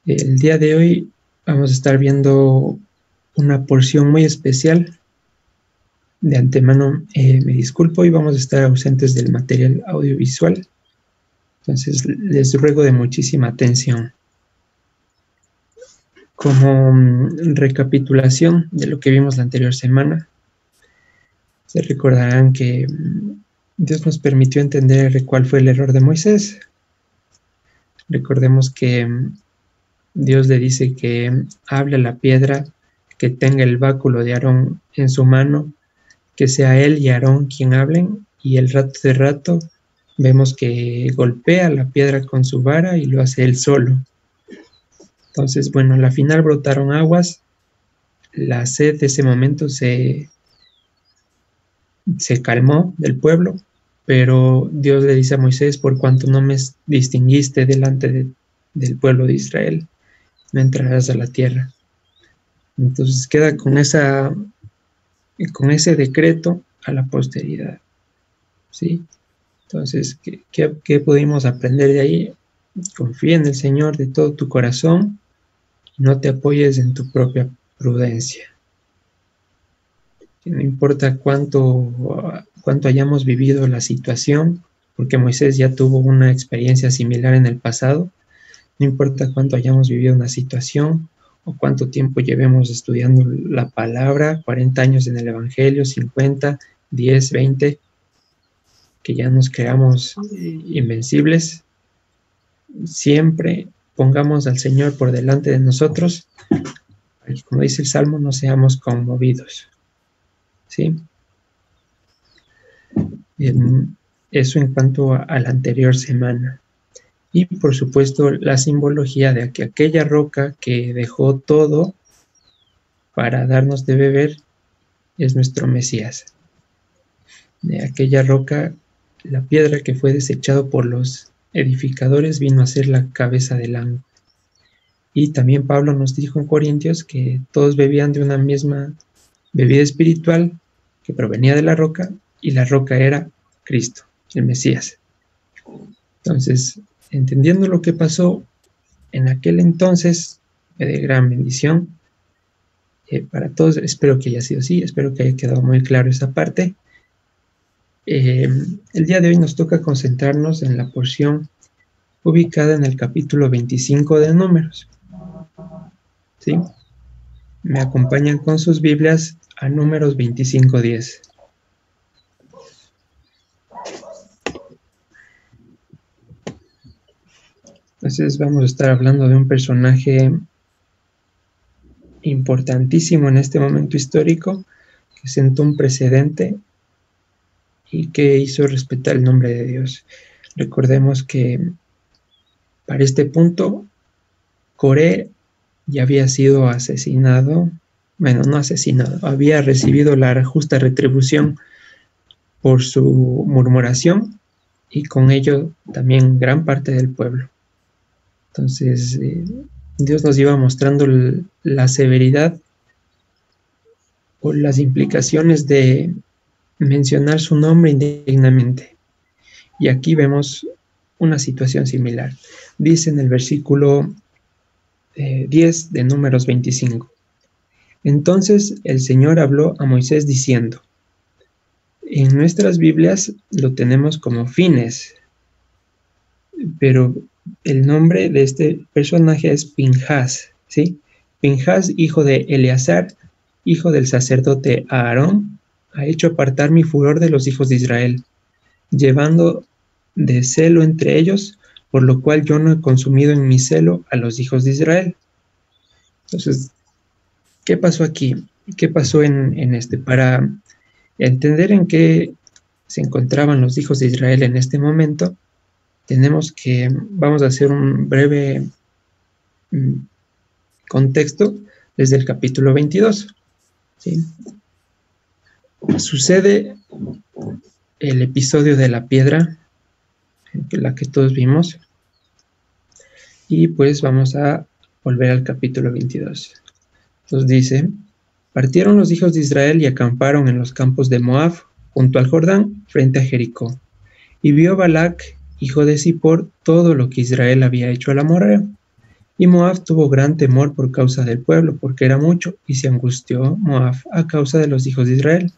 El día de hoy vamos a estar viendo una porción muy especial. De antemano me disculpo y vamos a estar ausentes del material audiovisual. Entonces les ruego de muchísima atención. Como recapitulación de lo que vimos la anterior semana, se recordarán que Dios nos permitió entender cuál fue el error de Moisés. Recordemos que Dios le dice que hable a la piedra, que tenga el báculo de Aarón en su mano, que sea él y Aarón quien hablen, y el rato de rato vemos que golpea la piedra con su vara y lo hace él solo. Entonces, bueno, a la final brotaron aguas, la sed de ese momento se calmó del pueblo, pero Dios le dice a Moisés: por cuanto no me distinguiste delante del pueblo de Israel, no entrarás a la tierra. Entonces queda con ese decreto a la posteridad, ¿sí? Entonces, ¿qué pudimos aprender de ahí? Confía en el Señor de todo tu corazón y no te apoyes en tu propia prudencia. No importa cuánto hayamos vivido la situación, porque Moisés ya tuvo una experiencia similar en el pasado. No importa cuánto hayamos vivido una situación o cuánto tiempo llevemos estudiando la palabra, 40 años en el Evangelio, 50, 10, 20, que ya nos creamos invencibles. Siempre pongamos al Señor por delante de nosotros, para que, como dice el Salmo, no seamos conmovidos, ¿sí? Eso en cuanto a la anterior semana. Y por supuesto la simbología de que aquella roca que dejó todo para darnos de beber es nuestro Mesías. De aquella roca, la piedra que fue desechado por los edificadores vino a ser la cabeza del ángulo. Y también Pablo nos dijo en Corintios que todos bebían de una misma bebida espiritual que provenía de la roca, y la roca era Cristo, el Mesías. Entonces, entendiendo lo que pasó en aquel entonces, de gran bendición para todos. Espero que haya sido así, espero que haya quedado muy claro esa parte. El día de hoy nos toca concentrarnos en la porción ubicada en el capítulo 25 de Números, ¿sí? Me acompañan con sus Biblias a Números 25:10. Entonces vamos a estar hablando de un personaje importantísimo en este momento histórico, que sentó un precedente y que hizo respetar el nombre de Dios. Recordemos que para este punto Coré ya había sido asesinado, bueno, no asesinado, había recibido la justa retribución por su murmuración, y con ello también gran parte del pueblo. Entonces Dios nos iba mostrando la severidad o las implicaciones de mencionar su nombre indignamente. Y aquí vemos una situación similar. Dice en el versículo 10 de Números 25: entonces el Señor habló a Moisés diciendo. En nuestras Biblias lo tenemos como Fines, pero el nombre de este personaje es Pinhas, ¿sí? Pinhas, hijo de Eleazar, hijo del sacerdote Aarón, ha hecho apartar mi furor de los hijos de Israel, llevando de celo entre ellos, por lo cual yo no he consumido en mi celo a los hijos de Israel. Entonces, ¿qué pasó aquí? ¿Qué pasó en este? Para entender en qué se encontraban los hijos de Israel en este momento, vamos a hacer un breve contexto desde el capítulo 22, ¿sí? Sucede el episodio de la piedra, la que todos vimos, y pues vamos a volver al capítulo 22. Entonces dice: partieron los hijos de Israel y acamparon en los campos de Moab, junto al Jordán, frente a Jericó. Y vio Balac, hijo de Zippor, todo lo que Israel había hecho al amorreo, Y Moab tuvo gran temor por causa del pueblo, porque era mucho, y se angustió Moab a causa de los hijos de Israel.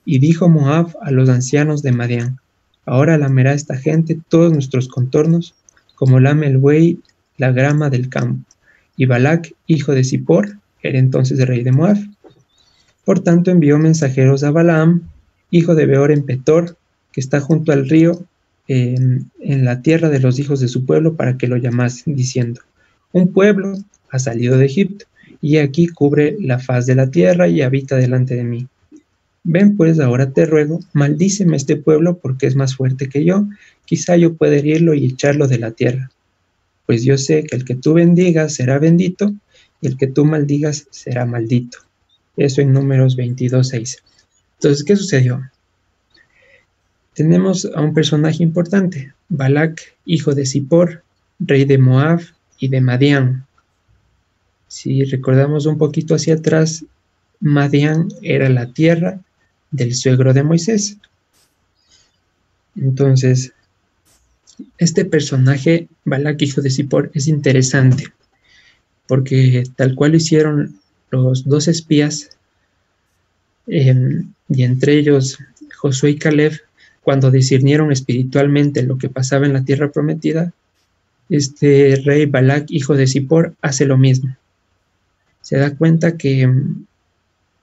Y dijo Moab a los ancianos de Madián: ahora lamerá esta gente todos nuestros contornos, como lame el buey la grama del campo. Y Balac, hijo de Zippor, era entonces rey de Moab. Por tanto envió mensajeros a Balaam, hijo de Beor en Petor, que está junto al río, en la tierra de los hijos de su pueblo, para que lo llamasen, diciendo: un pueblo ha salido de Egipto, y aquí cubre la faz de la tierra y habita delante de mí. Ven pues, ahora te ruego, maldíceme este pueblo, porque es más fuerte que yo, quizá yo pueda herirlo y echarlo de la tierra. Pues yo sé que el que tú bendigas será bendito, y el que tú maldigas será maldito. Eso en Números 22:6. Entonces, ¿qué sucedió? Tenemos a un personaje importante, Balac, hijo de Zippor, rey de Moab y de Madián. Si recordamos un poquito hacia atrás, Madián era la tierra del suegro de Moisés. Entonces, este personaje, Balac, hijo de Zippor, es interesante, porque tal cual lo hicieron los dos espías, y entre ellos Josué y Caleb, cuando discernieron espiritualmente lo que pasaba en la tierra prometida, este rey Balac, hijo de Zippor, hace lo mismo. Se da cuenta que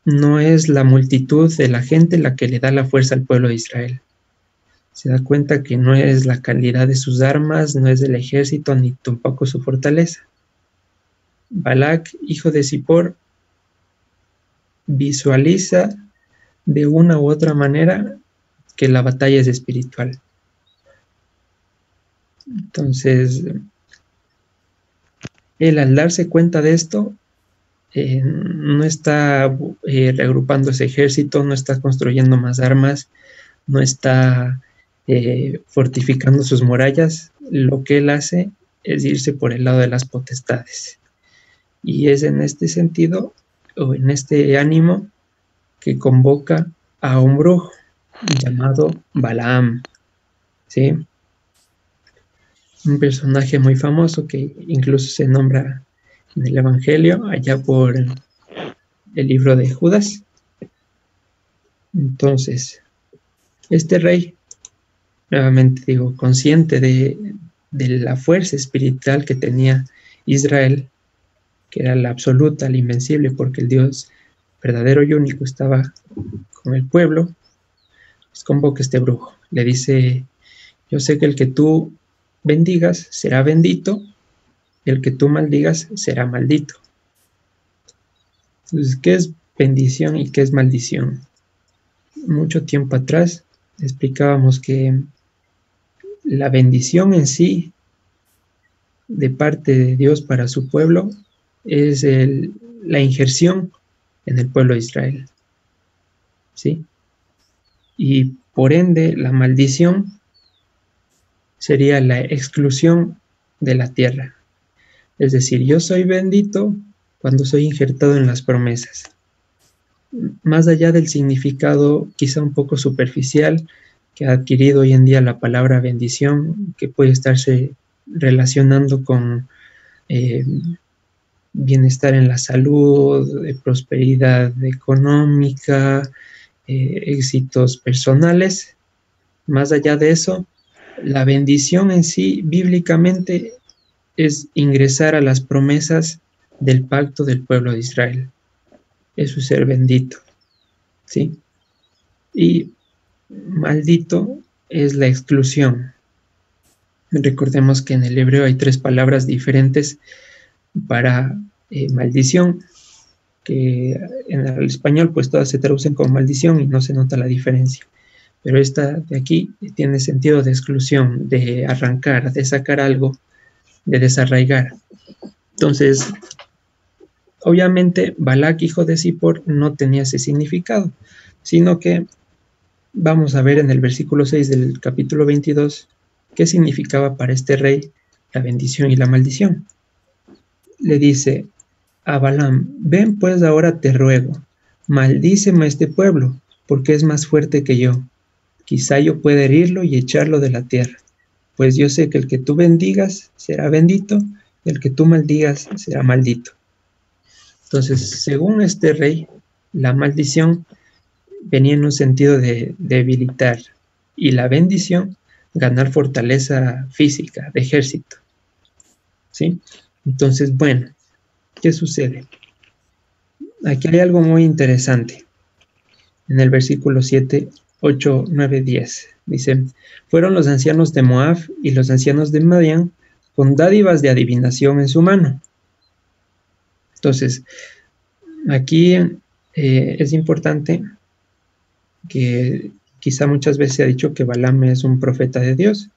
no es la multitud de la gente la que le da la fuerza al pueblo de Israel. Se da cuenta que no es la calidad de sus armas, no es del ejército, ni tampoco su fortaleza. Balac, hijo de Zippor, visualiza de una u otra manera que la batalla es espiritual. Entonces, él al darse cuenta de esto, no está reagrupando ese ejército, no está construyendo más armas, no está fortificando sus murallas. Lo que él hace es irse por el lado de las potestades. Y es en este sentido, o en este ánimo, que convoca a un brujo llamado Balaam, ¿sí? Un personaje muy famoso que incluso se nombra en el Evangelio, allá por el libro de Judas. Entonces, este rey, nuevamente digo, consciente de la fuerza espiritual que tenía Israel, que era la absoluta, la invencible, porque el Dios verdadero y único estaba con el pueblo, pues convoca a este brujo. Le dice: yo sé que el que tú bendigas será bendito, y el que tú maldigas será maldito. Entonces, ¿qué es bendición y qué es maldición? Mucho tiempo atrás explicábamos que la bendición en sí, de parte de Dios para su pueblo, es la injerción en el pueblo de Israel, ¿sí? Y por ende, la maldición sería la exclusión de la tierra. Es decir, yo soy bendito cuando soy injertado en las promesas. Más allá del significado quizá un poco superficial que ha adquirido hoy en día la palabra bendición, que puede estarse relacionando con bienestar en la salud, prosperidad económica, éxitos personales. Más allá de eso, la bendición en sí, bíblicamente, es ingresar a las promesas del pacto del pueblo de Israel. Eso es ser bendito, ¿sí? Y maldito es la exclusión. Recordemos que en el hebreo hay 3 palabras diferentes para maldición, que en el español pues todas se traducen como maldición y no se nota la diferencia. Pero esta de aquí tiene sentido de exclusión, de arrancar, de sacar algo, de desarraigar. Entonces, obviamente, Balac, hijo de Zippor, no tenía ese significado, sino que vamos a ver en el versículo 6 del capítulo 22 qué significaba para este rey la bendición y la maldición. Le dice a Balaam: ven pues ahora te ruego, maldíceme a este pueblo, porque es más fuerte que yo. Quizá yo pueda herirlo y echarlo de la tierra. Pues yo sé que el que tú bendigas será bendito, el que tú maldigas será maldito. Entonces, según este rey, la maldición venía en un sentido de debilitar y la bendición, ganar fortaleza física, de ejército. ¿Sí? Entonces, bueno, ¿qué sucede? Aquí hay algo muy interesante. En el versículo 7, 8, 9, 10, dice, fueron los ancianos de Moab y los ancianos de Madián con dádivas de adivinación en su mano. Entonces, aquí es importante que quizá muchas veces se ha dicho que Balaam es un profeta de Dios.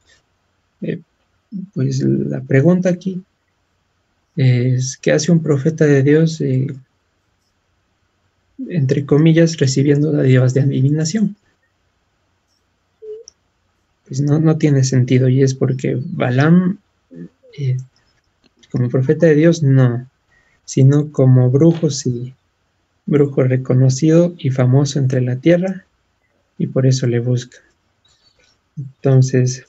Pues la pregunta aquí es, ¿qué hace un profeta de Dios, entre comillas, recibiendo dádivas de adivinación? Pues no tiene sentido, y es porque Balaam, como profeta de Dios, no, sino como brujo, sí, brujo reconocido y famoso entre la tierra, y por eso le busca. Entonces,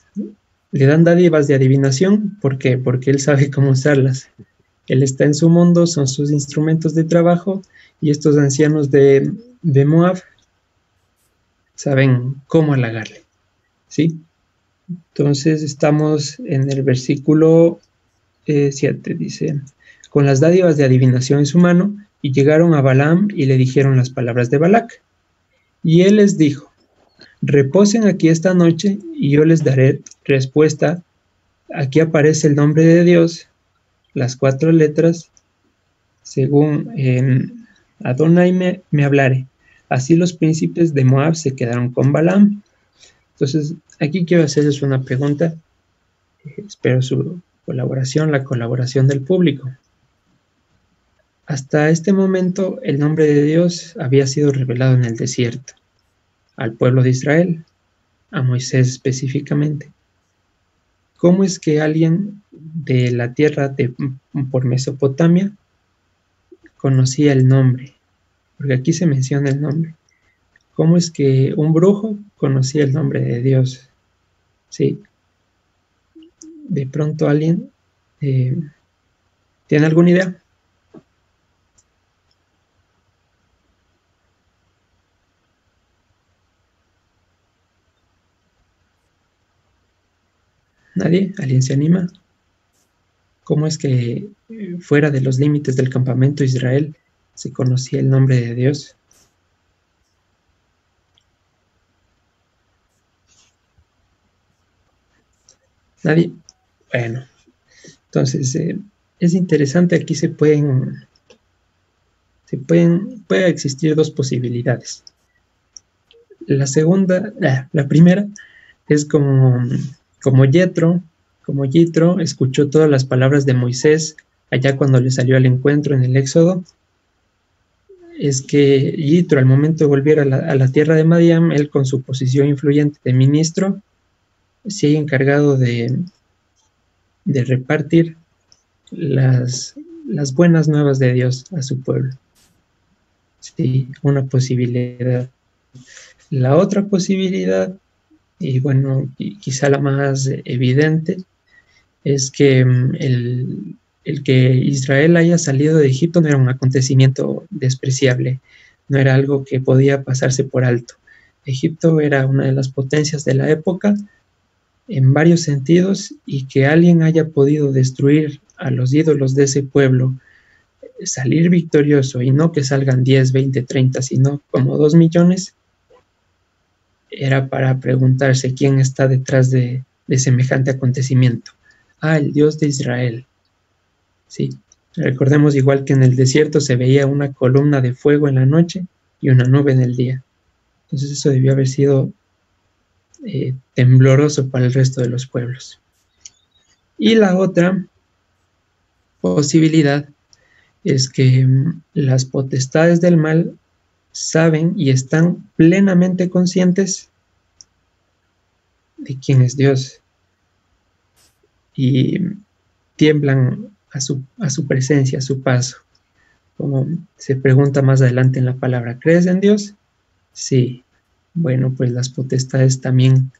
le dan dádivas de adivinación, ¿por qué? Porque él sabe cómo usarlas. Él está en su mundo, son sus instrumentos de trabajo, y estos ancianos de Moab saben cómo halagarle, ¿sí? Entonces estamos en el versículo 7, dice, con las dádivas de adivinación en su mano, y llegaron a Balaam y le dijeron las palabras de Balac. Y él les dijo, reposen aquí esta noche y yo les daré respuesta. Aquí aparece el nombre de Dios, las 4 letras, según Adonai me hablare. Así los príncipes de Moab se quedaron con Balaam. Entonces, aquí quiero hacerles una pregunta. Espero su colaboración, la colaboración del público. Hasta este momento, el nombre de Dios había sido revelado en el desierto, al pueblo de Israel, a Moisés específicamente. ¿Cómo es que alguien de la tierra por Mesopotamia conocía el nombre? Porque aquí se menciona el nombre. ¿Cómo es que un brujo conocía el nombre de Dios? Sí. De pronto alguien tiene alguna idea. ¿Nadie? ¿Alguien se anima? ¿Cómo es que fuera de los límites del campamento de Israel se conocía el nombre de Dios? ¿Nadie? Bueno, entonces es interesante, aquí puede existir 2 posibilidades. La primera es como Yitro escuchó todas las palabras de Moisés allá cuando le salió al encuentro en el Éxodo. Es que Yitro, al momento de volver a la tierra de Madián, él con su posición influyente de ministro, se ha encargado de repartir las buenas nuevas de Dios a su pueblo. Sí, una posibilidad. La otra posibilidad, y bueno, quizá la más evidente, es que el que Israel haya salido de Egipto no era un acontecimiento despreciable, no era algo que podía pasarse por alto. Egipto era una de las potencias de la época en varios sentidos, y que alguien haya podido destruir a los ídolos de ese pueblo, salir victorioso, y no que salgan 10, 20, 30, sino como 2 millones, era para preguntarse quién está detrás de semejante acontecimiento. El Dios de Israel. Sí, recordemos, igual que en el desierto se veía una columna de fuego en la noche y una nube en el día. Entonces eso debió haber sido tembloroso para el resto de los pueblos. Y la otra posibilidad es que las potestades del mal saben y están plenamente conscientes de quién es Dios, y tiemblan a su presencia, a su paso. Como se pregunta más adelante en la palabra, ¿crees en Dios? Sí. Bueno, pues las potestades también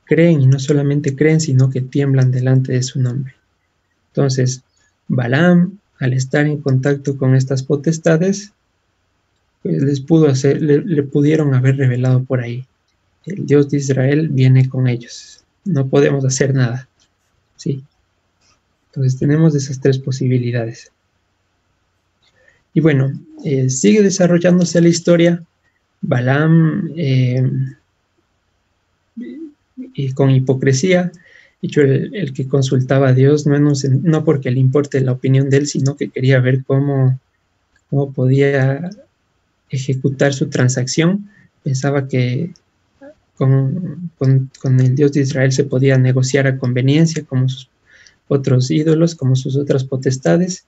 creen, y no solamente creen, sino que tiemblan delante de su nombre. Entonces, Balaam, al estar en contacto con estas potestades, pues le pudieron haber revelado por ahí: el Dios de Israel viene con ellos, no podemos hacer nada, ¿sí? Entonces tenemos esas tres posibilidades. Y bueno, sigue desarrollándose la historia. Balaam, y con hipocresía, hecho el que consultaba a Dios, no porque le importe la opinión de él, sino que quería ver cómo podía ejecutar su transacción. Pensaba que con el Dios de Israel se podía negociar a conveniencia, como sus otros ídolos, como sus otras potestades.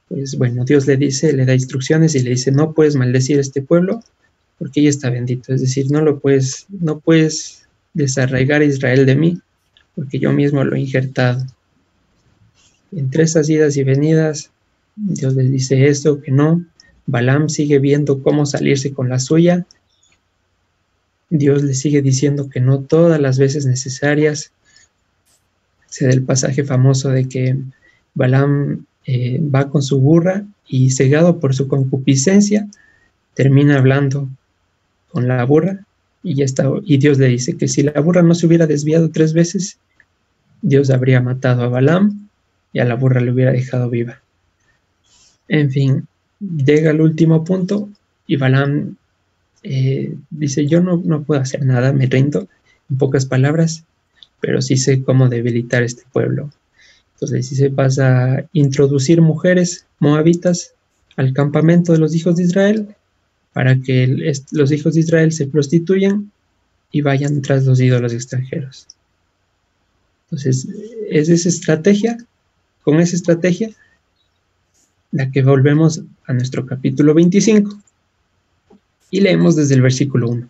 Pues bueno, Dios le da instrucciones y le dice: no puedes maldecir a este pueblo porque ya está bendito. Es decir, no puedes desarraigar a Israel de mí, porque yo mismo lo he injertado. Entre esas idas y venidas, Dios les dice esto, que no. Balaam sigue viendo cómo salirse con la suya. Dios le sigue diciendo que no todas las veces necesarias. Se da el pasaje famoso de que Balaam va con su burra y, cegado por su concupiscencia, termina hablando con la burra y ya está. Y Dios le dice que si la burra no se hubiera desviado 3 veces, Dios habría matado a Balaam y a la burra le hubiera dejado viva. En fin, llega al último punto y Balaam dice: yo no puedo hacer nada, me rindo, en pocas palabras, pero sí sé cómo debilitar este pueblo. Entonces dice: vas a introducir mujeres moabitas al campamento de los hijos de Israel para que los hijos de Israel se prostituyan y vayan tras los ídolos extranjeros. Entonces, es esa estrategia, con esa estrategia, la que volvemos a nuestro capítulo 25 y leemos desde el versículo 1.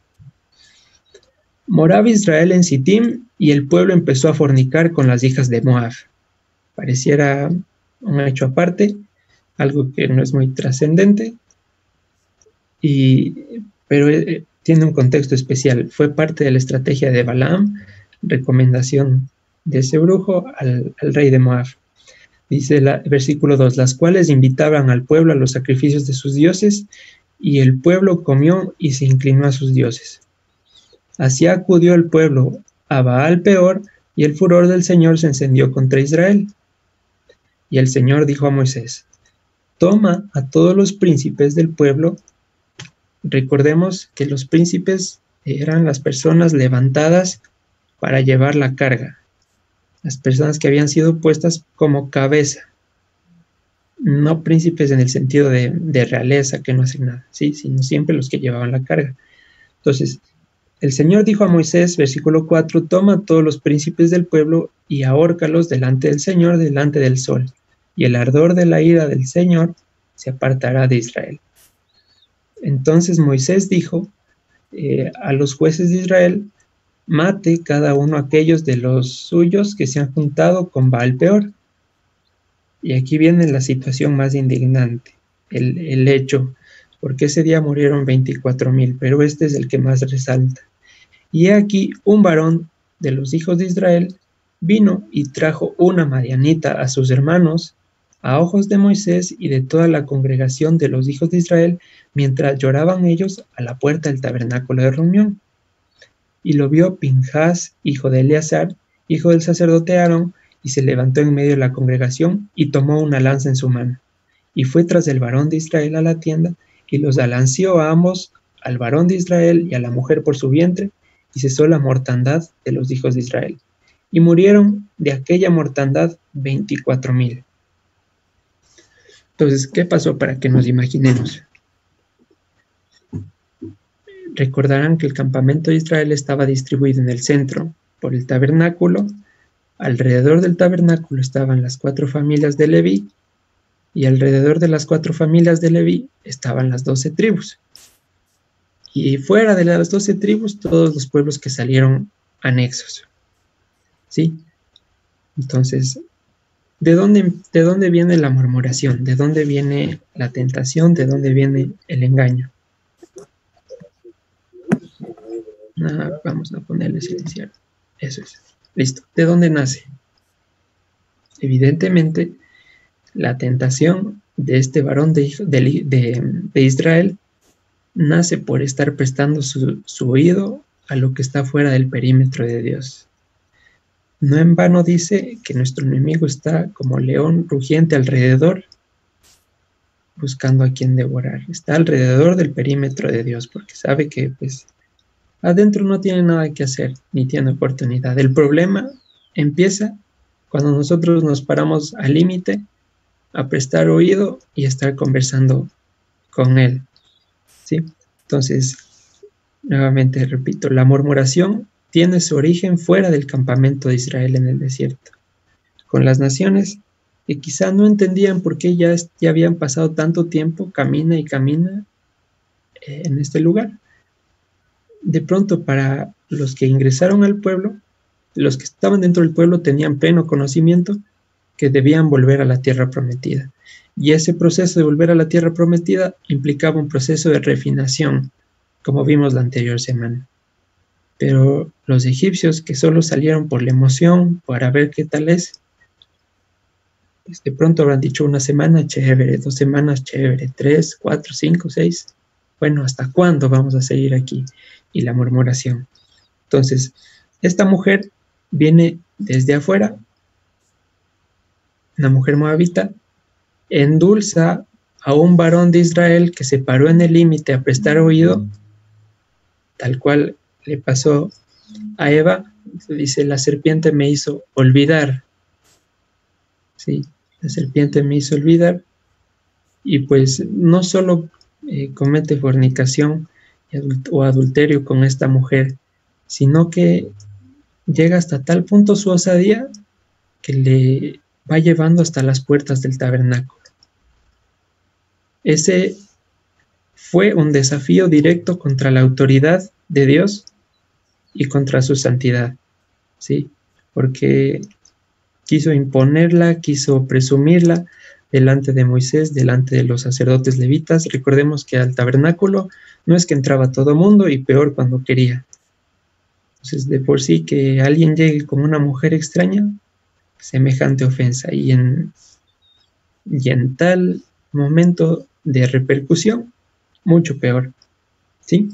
Moraba Israel en Sittim y el pueblo empezó a fornicar con las hijas de Moab. Pareciera un hecho aparte, algo que no es muy trascendente, pero tiene un contexto especial. Fue parte de la estrategia de Balaam, recomendación de ese brujo al rey de Moab. Dice el versículo 2: las cuales invitaban al pueblo a los sacrificios de sus dioses, y el pueblo comió y se inclinó a sus dioses. Así acudió el pueblo a Baal Peor, y el furor del Señor se encendió contra Israel. Y el Señor dijo a Moisés: toma a todos los príncipes del pueblo. Recordemos que los príncipes eran las personas levantadas para llevar la carga, las personas que habían sido puestas como cabeza, no príncipes en el sentido de realeza que no hacen nada, ¿sí? Sino siempre los que llevaban la carga. Entonces, el Señor dijo a Moisés, versículo 4: toma a todos los príncipes del pueblo y ahórcalos delante del Señor, delante del sol, y el ardor de la ira del Señor se apartará de Israel. Entonces Moisés dijo a los jueces de Israel: mate cada uno aquellos de los suyos que se han juntado con Baal Peor. Y aquí viene la situación más indignante, el hecho, porque ese día murieron 24,000, pero este es el que más resalta. Y aquí un varón de los hijos de Israel vino y trajo una madianita a sus hermanos, a ojos de Moisés y de toda la congregación de los hijos de Israel, mientras lloraban ellos a la puerta del tabernáculo de reunión. Y lo vio Pinjas, hijo de Eleazar, hijo del sacerdote Aarón, y se levantó en medio de la congregación y tomó una lanza en su mano, y fue tras el varón de Israel a la tienda, y los alanceó a ambos, al varón de Israel y a la mujer por su vientre, y cesó la mortandad de los hijos de Israel. Y murieron de aquella mortandad 24,000. Entonces, ¿qué pasó para que nos imaginemos? Recordarán que el campamento de Israel estaba distribuido en el centro por el tabernáculo. Alrededor del tabernáculo estaban las 4 familias de Leví, y alrededor de las 4 familias de Leví estaban las 12 tribus. Y fuera de las 12 tribus, todos los pueblos que salieron anexos. ¿Sí? Entonces, ¿de dónde viene la murmuración? ¿De dónde viene la tentación? ¿De dónde viene el engaño? Vamos a ponerle silenciar. Eso es. Listo. ¿De dónde nace? Evidentemente, La tentación de este varón de Israel nace por estar prestando su oído a lo que está fuera del perímetro de Dios. No en vano dice que nuestro enemigo está como león rugiente alrededor, buscando a quien devorar. Está alrededor del perímetro de Dios, porque sabe que pues adentro no tiene nada que hacer, ni tiene oportunidad. El problema empieza cuando nosotros nos paramos al límite a prestar oído y estar conversando con Él, ¿sí? Entonces, nuevamente repito, la murmuración tiene su origen fuera del campamento de Israel en el desierto, con las naciones que quizá no entendían por qué ya habían pasado tanto tiempo, camina y camina en este lugar. De pronto, para los que ingresaron al pueblo, los que estaban dentro del pueblo tenían pleno conocimiento que debían volver a la tierra prometida. Y ese proceso de volver a la tierra prometida implicaba un proceso de refinación, como vimos la anterior semana. Pero los egipcios, que solo salieron por la emoción, para ver qué tal es, pues de pronto habrán dicho una semana, chévere, 2 semanas, chévere, 3, 4, 5, 6. Bueno, ¿hasta cuándo vamos a seguir aquí? Y la murmuración. Entonces, esta mujer viene desde afuera, una mujer moabita, endulza a un varón de Israel que se paró en el límite a prestar oído, tal cual le pasó a Eva. Dice, la serpiente me hizo olvidar. Sí, la serpiente me hizo olvidar. Y pues no solo comete fornicación o adulterio con esta mujer, sino que llega hasta tal punto su osadía que le va llevando hasta las puertas del tabernáculo. Ese fue un desafío directo contra la autoridad de Dios y contra su santidad, ¿sí? Porque quiso imponerla, quiso presumirla delante de Moisés, delante de los sacerdotes levitas. Recordemos que al tabernáculo no es que entraba todo mundo, y peor cuando quería. Entonces, de por sí que alguien llegue con una mujer extraña, semejante ofensa, y en tal momento de repercusión, mucho peor, ¿sí?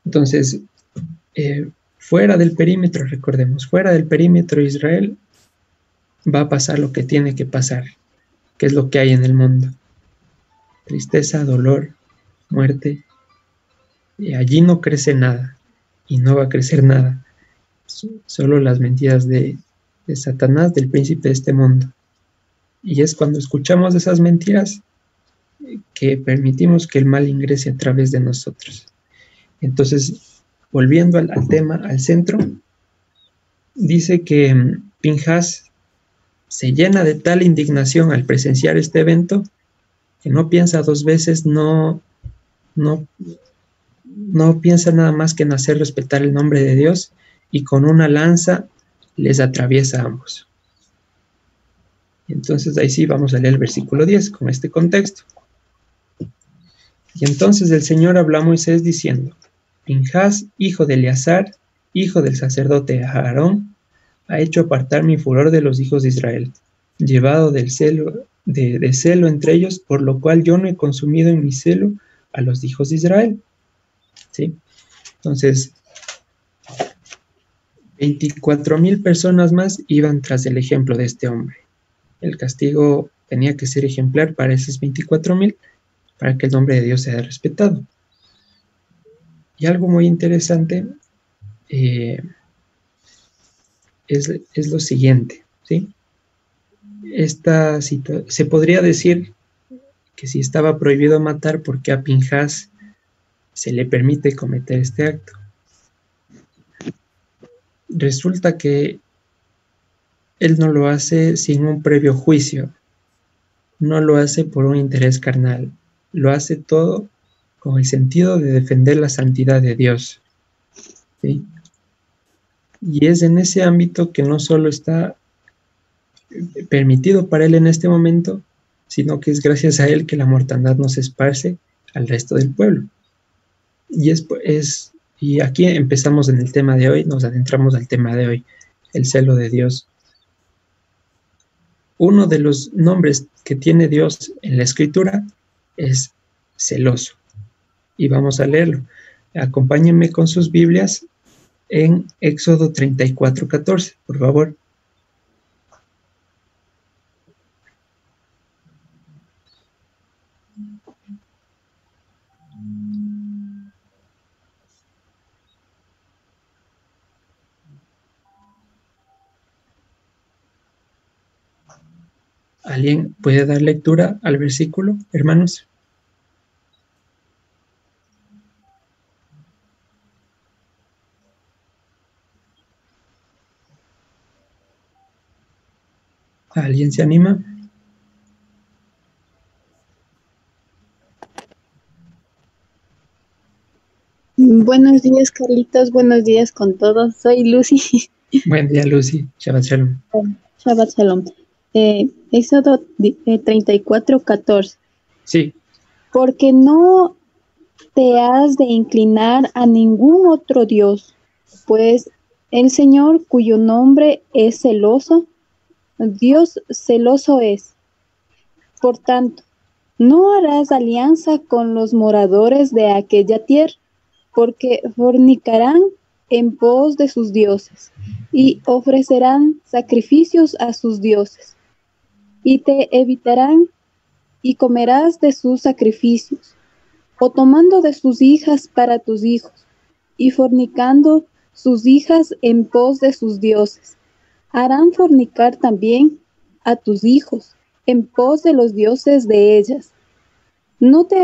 Entonces, fuera del perímetro, recordemos, fuera del perímetro de Israel, va a pasar lo que tiene que pasar, que es lo que hay en el mundo: tristeza, dolor, muerte, y allí no crece nada, y no va a crecer nada, solo las mentiras de Satanás, del príncipe de este mundo. Y es cuando escuchamos esas mentiras que permitimos que el mal ingrese a través de nosotros. Entonces, volviendo al tema, al centro, dice que Pinhas se llena de tal indignación al presenciar este evento que no piensa 2 veces, no piensa nada más que en hacer respetar el nombre de Dios, y con una lanza les atraviesa a ambos. Entonces ahí sí vamos a leer el versículo 10 con este contexto. Y entonces el Señor habló a Moisés diciendo: Pinhas, hijo de Eleazar, hijo del sacerdote Aarón, ha hecho apartar mi furor de los hijos de Israel, llevado de celo entre ellos, por lo cual yo no he consumido en mi celo a los hijos de Israel. ¿Sí? Entonces, 24,000 personas más iban tras el ejemplo de este hombre. El castigo tenía que ser ejemplar para esos 24,000, para que el nombre de Dios sea respetado. Y algo muy interesante es lo siguiente, ¿sí? Se podría decir que si estaba prohibido matar, ¿por qué a Pinhas se le permite cometer este acto? Resulta que él no lo hace sin un previo juicio, no lo hace por un interés carnal, lo hace todo con el sentido de defender la santidad de Dios, ¿sí? Y es en ese ámbito que no solo está permitido para él en este momento, sino que es gracias a él que la mortandad nos esparce al resto del pueblo. Y aquí empezamos en el tema de hoy, nos adentramos al tema de hoy, el celo de Dios. Uno de los nombres que tiene Dios en la Escritura es celoso. Y vamos a leerlo. Acompáñenme con sus Biblias en Éxodo 34:14, por favor. ¿Alguien puede dar lectura al versículo, hermanos? ¿Alguien se anima? Buenos días, Carlitos. Buenos días con todos. Soy Lucy. Buen día, Lucy. Shabbat Shalom. Shabbat Shalom. Éxodo 34:14. Sí. Porque no te has de inclinar a ningún otro Dios, pues el Señor, cuyo nombre es celoso, Dios celoso es. Por tanto, no harás alianza con los moradores de aquella tierra, porque fornicarán en pos de sus dioses, y ofrecerán sacrificios a sus dioses, y te evitarán, y comerás de sus sacrificios, o tomando de sus hijas para tus hijos, y fornicando sus hijas en pos de sus dioses. Harán fornicar también a tus hijos en pos de los dioses de ellas. No te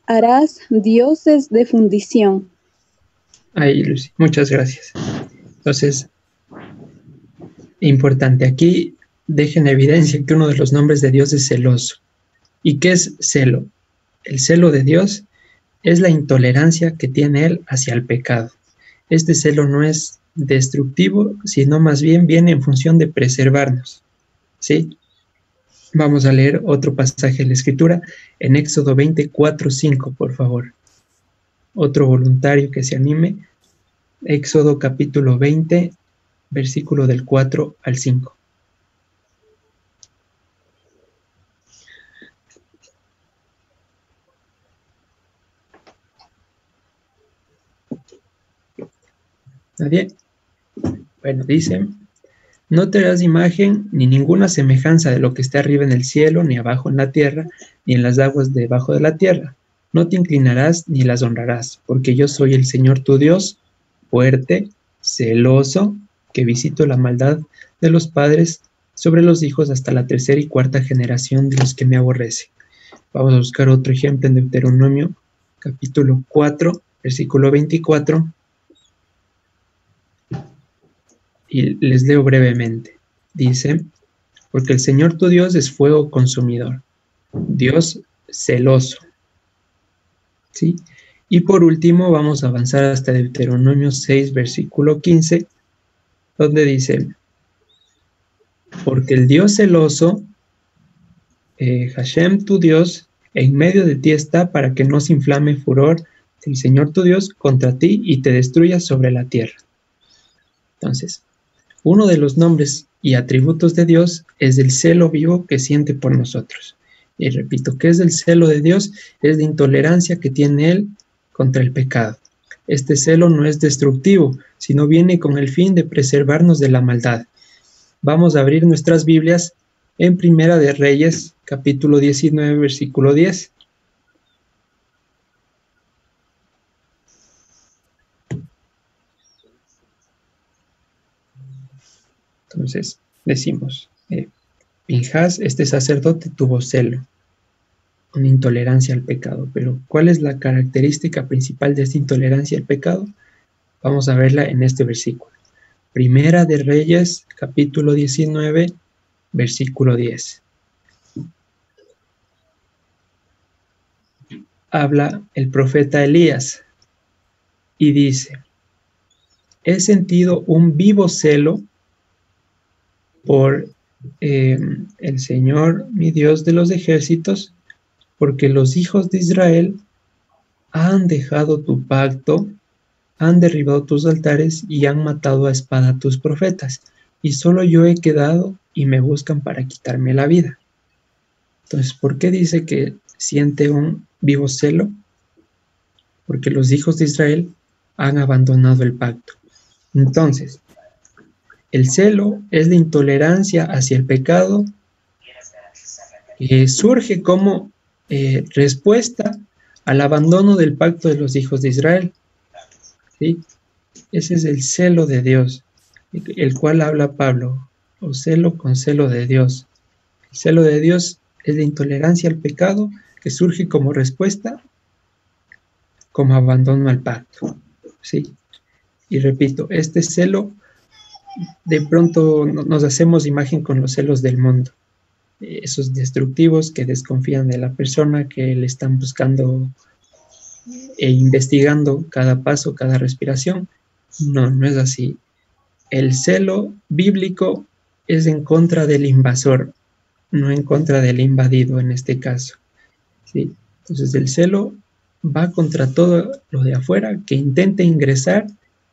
harás dioses de fundición. Ahí, Lucy. Muchas gracias. Entonces, importante, aquí deja en evidencia que uno de los nombres de Dios es celoso. ¿Y qué es celo? El celo de Dios es la intolerancia que tiene Él hacia el pecado. Este celo no es destructivo, sino más bien viene en función de preservarnos. ¿Sí? Vamos a leer otro pasaje de la Escritura en Éxodo 24:5, por favor. Otro voluntario que se anime. Éxodo capítulo 20, versículo del 4 al 5. ¿Nadie? Bueno, dice: no te harás imagen ni ninguna semejanza de lo que esté arriba en el cielo, ni abajo en la tierra, ni en las aguas debajo de la tierra. No te inclinarás ni las honrarás, porque yo soy el Señor tu Dios, fuerte, celoso, que visito la maldad de los padres sobre los hijos hasta la tercera y cuarta generación de los que me aborrecen. Vamos a buscar otro ejemplo en Deuteronomio, capítulo 4, versículo 24. Y les leo brevemente. Dice: porque el Señor tu Dios es fuego consumidor, Dios celoso. ¿Sí? Y por último vamos a avanzar hasta Deuteronomio 6, versículo 15, donde dice: porque el Dios celoso, Hashem tu Dios, en medio de ti está, para que no se inflame furor el Señor tu Dios contra ti y te destruya sobre la tierra. Entonces, uno de los nombres y atributos de Dios es el celo vivo que siente por nosotros. Y repito, ¿qué es el celo de Dios? Es la intolerancia que tiene Él contra el pecado. Este celo no es destructivo, sino viene con el fin de preservarnos de la maldad. Vamos a abrir nuestras Biblias en Primera de Reyes, capítulo 19, versículo 10. Entonces, decimos, Pinhas, este sacerdote, tuvo celo, una intolerancia al pecado. Pero, ¿cuál es la característica principal de esta intolerancia al pecado? Vamos a verla en este versículo. Primera de Reyes, capítulo 19, versículo 10. Habla el profeta Elías y dice: he sentido un vivo celo por el Señor, mi Dios de los ejércitos, porque los hijos de Israel han dejado tu pacto, han derribado tus altares y han matado a espada a tus profetas, y solo yo he quedado y me buscan para quitarme la vida. Entonces, ¿por qué dice que siente un vivo celo? Porque los hijos de Israel han abandonado el pacto. Entonces, el celo es la intolerancia hacia el pecado que surge como respuesta al abandono del pacto de los hijos de Israel. ¿Sí? Ese es el celo de Dios, el cual habla Pablo, o celo con celo de Dios. El celo de Dios es la intolerancia al pecado que surge como respuesta, como abandono al pacto. ¿Sí? Y repito, este celo, de pronto nos hacemos imagen con los celos del mundo, esos destructivos que desconfían de la persona, que le están buscando e investigando cada paso, cada respiración. No, no es así. El celo bíblico es en contra del invasor, no en contra del invadido en este caso. ¿Sí? Entonces el celo va contra todo lo de afuera que intente ingresar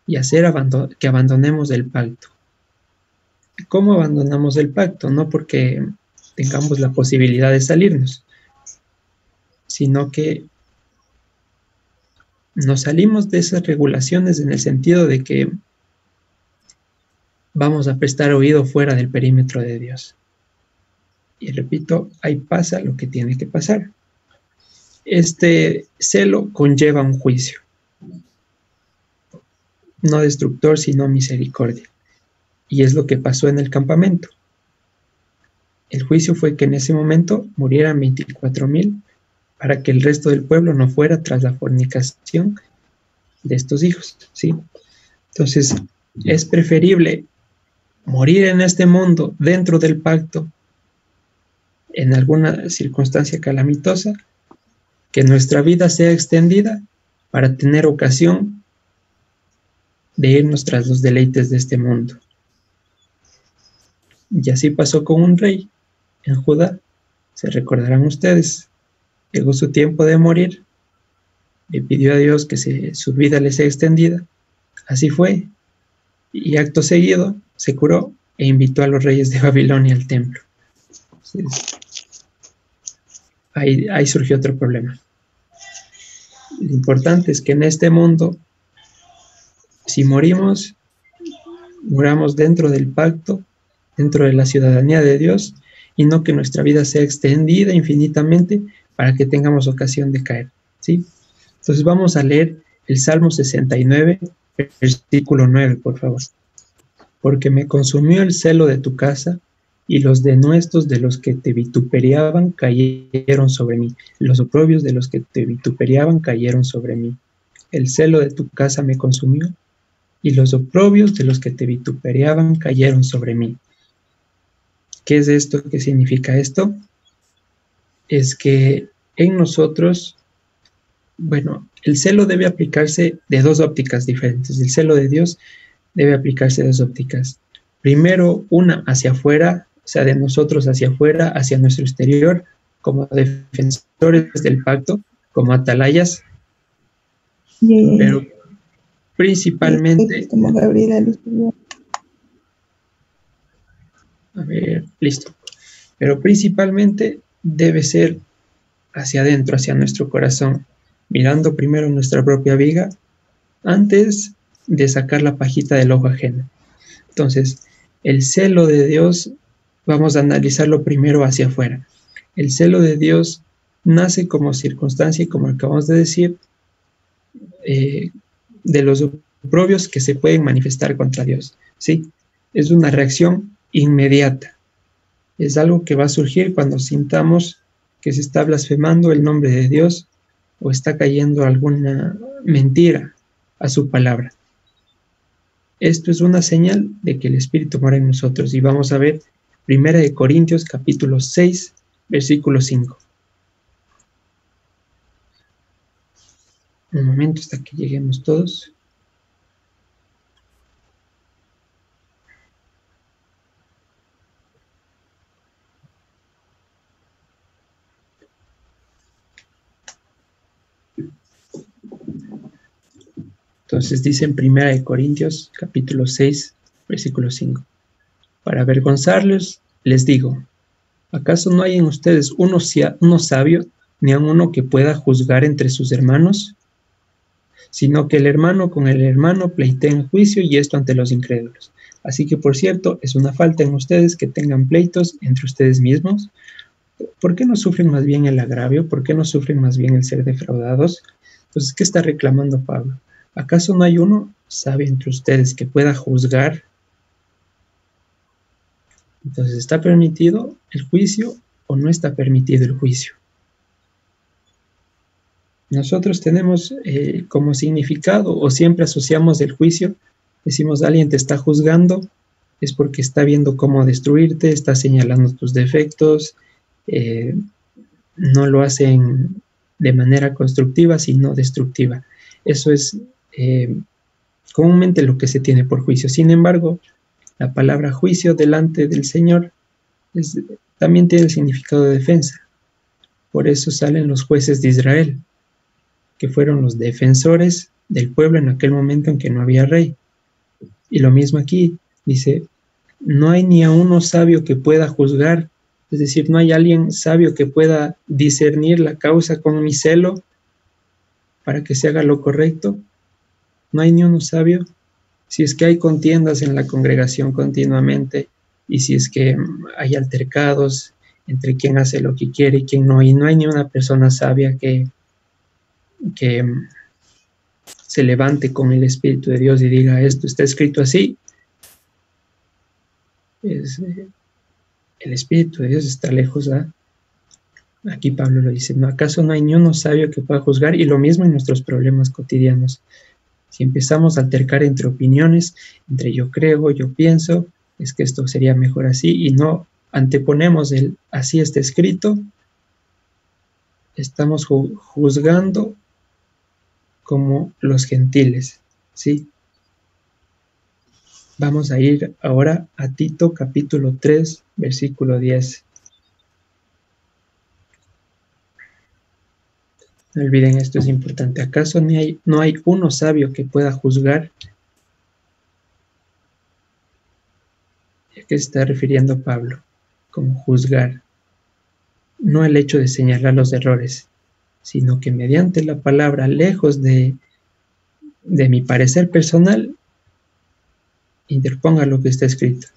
y hacer que abandonemos el pacto. ¿Cómo abandonamos el pacto? No porque tengamos la posibilidad de salirnos, sino que nos salimos de esas regulaciones en el sentido de que vamos a prestar oído fuera del perímetro de Dios. Y repito, ahí pasa lo que tiene que pasar. Este celo conlleva un juicio, no destructor, sino misericordia. Y es lo que pasó en el campamento. El juicio fue que en ese momento murieran 24,000 para que el resto del pueblo no fuera tras la fornicación de estos hijos, ¿sí? Entonces, es preferible morir en este mundo dentro del pacto en alguna circunstancia calamitosa, que nuestra vida sea extendida para tener ocasión de irnos tras los deleites de este mundo. Y así pasó con un rey en Judá. Se recordarán ustedes, llegó su tiempo de morir, le pidió a Dios que su vida le sea extendida. Así fue, y acto seguido se curó e invitó a los reyes de Babilonia al templo. Entonces, ahí surgió otro problema. Lo importante es que en este mundo, si morimos, muramos dentro del pacto, dentro de la ciudadanía de Dios, y no que nuestra vida sea extendida infinitamente para que tengamos ocasión de caer, ¿sí? Entonces vamos a leer el Salmo 69, versículo 9, por favor. Porque me consumió el celo de tu casa, y los denuestos de los que te vituperiaban cayeron sobre mí. Los oprobios de los que te vituperiaban cayeron sobre mí. El celo de tu casa me consumió, y los oprobios de los que te vituperiaban cayeron sobre mí. ¿Qué es esto? ¿Qué significa esto? Es que en nosotros, bueno, el celo debe aplicarse de dos ópticas diferentes. El celo de Dios debe aplicarse de dos ópticas. Primero, una hacia afuera, o sea, de nosotros hacia afuera, hacia nuestro exterior, como defensores del pacto, como atalayas, pero principalmente... Como Gabriela. A ver, listo. Pero principalmente debe ser hacia adentro, hacia nuestro corazón, mirando primero nuestra propia viga antes de sacar la pajita del ojo ajeno. Entonces, el celo de Dios, vamos a analizarlo primero hacia afuera. El celo de Dios nace como circunstancia, y como acabamos de decir, de los oprobios que se pueden manifestar contra Dios, ¿sí? Es una reacción inmediata. Es algo que va a surgir cuando sintamos que se está blasfemando el nombre de Dios o está cayendo alguna mentira a su palabra. Esto es una señal de que el Espíritu mora en nosotros, y vamos a ver 1 Corintios capítulo 6, versículo 5. Un momento hasta que lleguemos todos. Entonces dice en 1 Corintios capítulo 6, versículo 5. Para avergonzarlos les digo, ¿acaso no hay en ustedes uno sabio, ni aun uno que pueda juzgar entre sus hermanos? Sino que el hermano con el hermano pleitea en juicio, y esto ante los incrédulos. Así que, por cierto, es una falta en ustedes que tengan pleitos entre ustedes mismos. ¿Por qué no sufren más bien el agravio? ¿Por qué no sufren más bien el ser defraudados? Entonces, ¿qué está reclamando Pablo? ¿Acaso no hay uno sabio entre ustedes que pueda juzgar? Entonces, ¿está permitido el juicio o no está permitido el juicio? Nosotros tenemos como significado, o siempre asociamos el juicio, decimos alguien te está juzgando, es porque está viendo cómo destruirte, está señalando tus defectos, no lo hacen de manera constructiva, sino destructiva. Eso es comúnmente lo que se tiene por juicio. Sin embargo, la palabra juicio delante del Señor también tiene el significado de defensa. Por eso salen los jueces de Israel, que fueron los defensores del pueblo en aquel momento en que no había rey. Y lo mismo aquí, dice, no hay ni a uno sabio que pueda juzgar, es decir, no hay alguien sabio que pueda discernir la causa con mi celo para que se haga lo correcto. No hay ni uno sabio. Si es que hay contiendas en la congregación continuamente, y si es que hay altercados entre quién hace lo que quiere y quién no, y no hay ni una persona sabia que se levante con el Espíritu de Dios y diga, esto está escrito así, el Espíritu de Dios está lejos. Aquí Pablo lo dice, ¿no? ¿Acaso no hay ni uno sabio que pueda juzgar? Y lo mismo en nuestros problemas cotidianos. Si empezamos a altercar entre opiniones, entre yo creo, yo pienso, es que esto sería mejor así, y no anteponemos el así está escrito, estamos juzgando como los gentiles, ¿sí? Vamos a ir ahora a Tito capítulo 3, versículo 10. No olviden, esto es importante. ¿Acaso no hay uno sabio que pueda juzgar? ¿A qué se está refiriendo Pablo? Como juzgar. No el hecho de señalar los errores, sino que mediante la palabra, lejos de mi parecer personal, interponga lo que está escrito.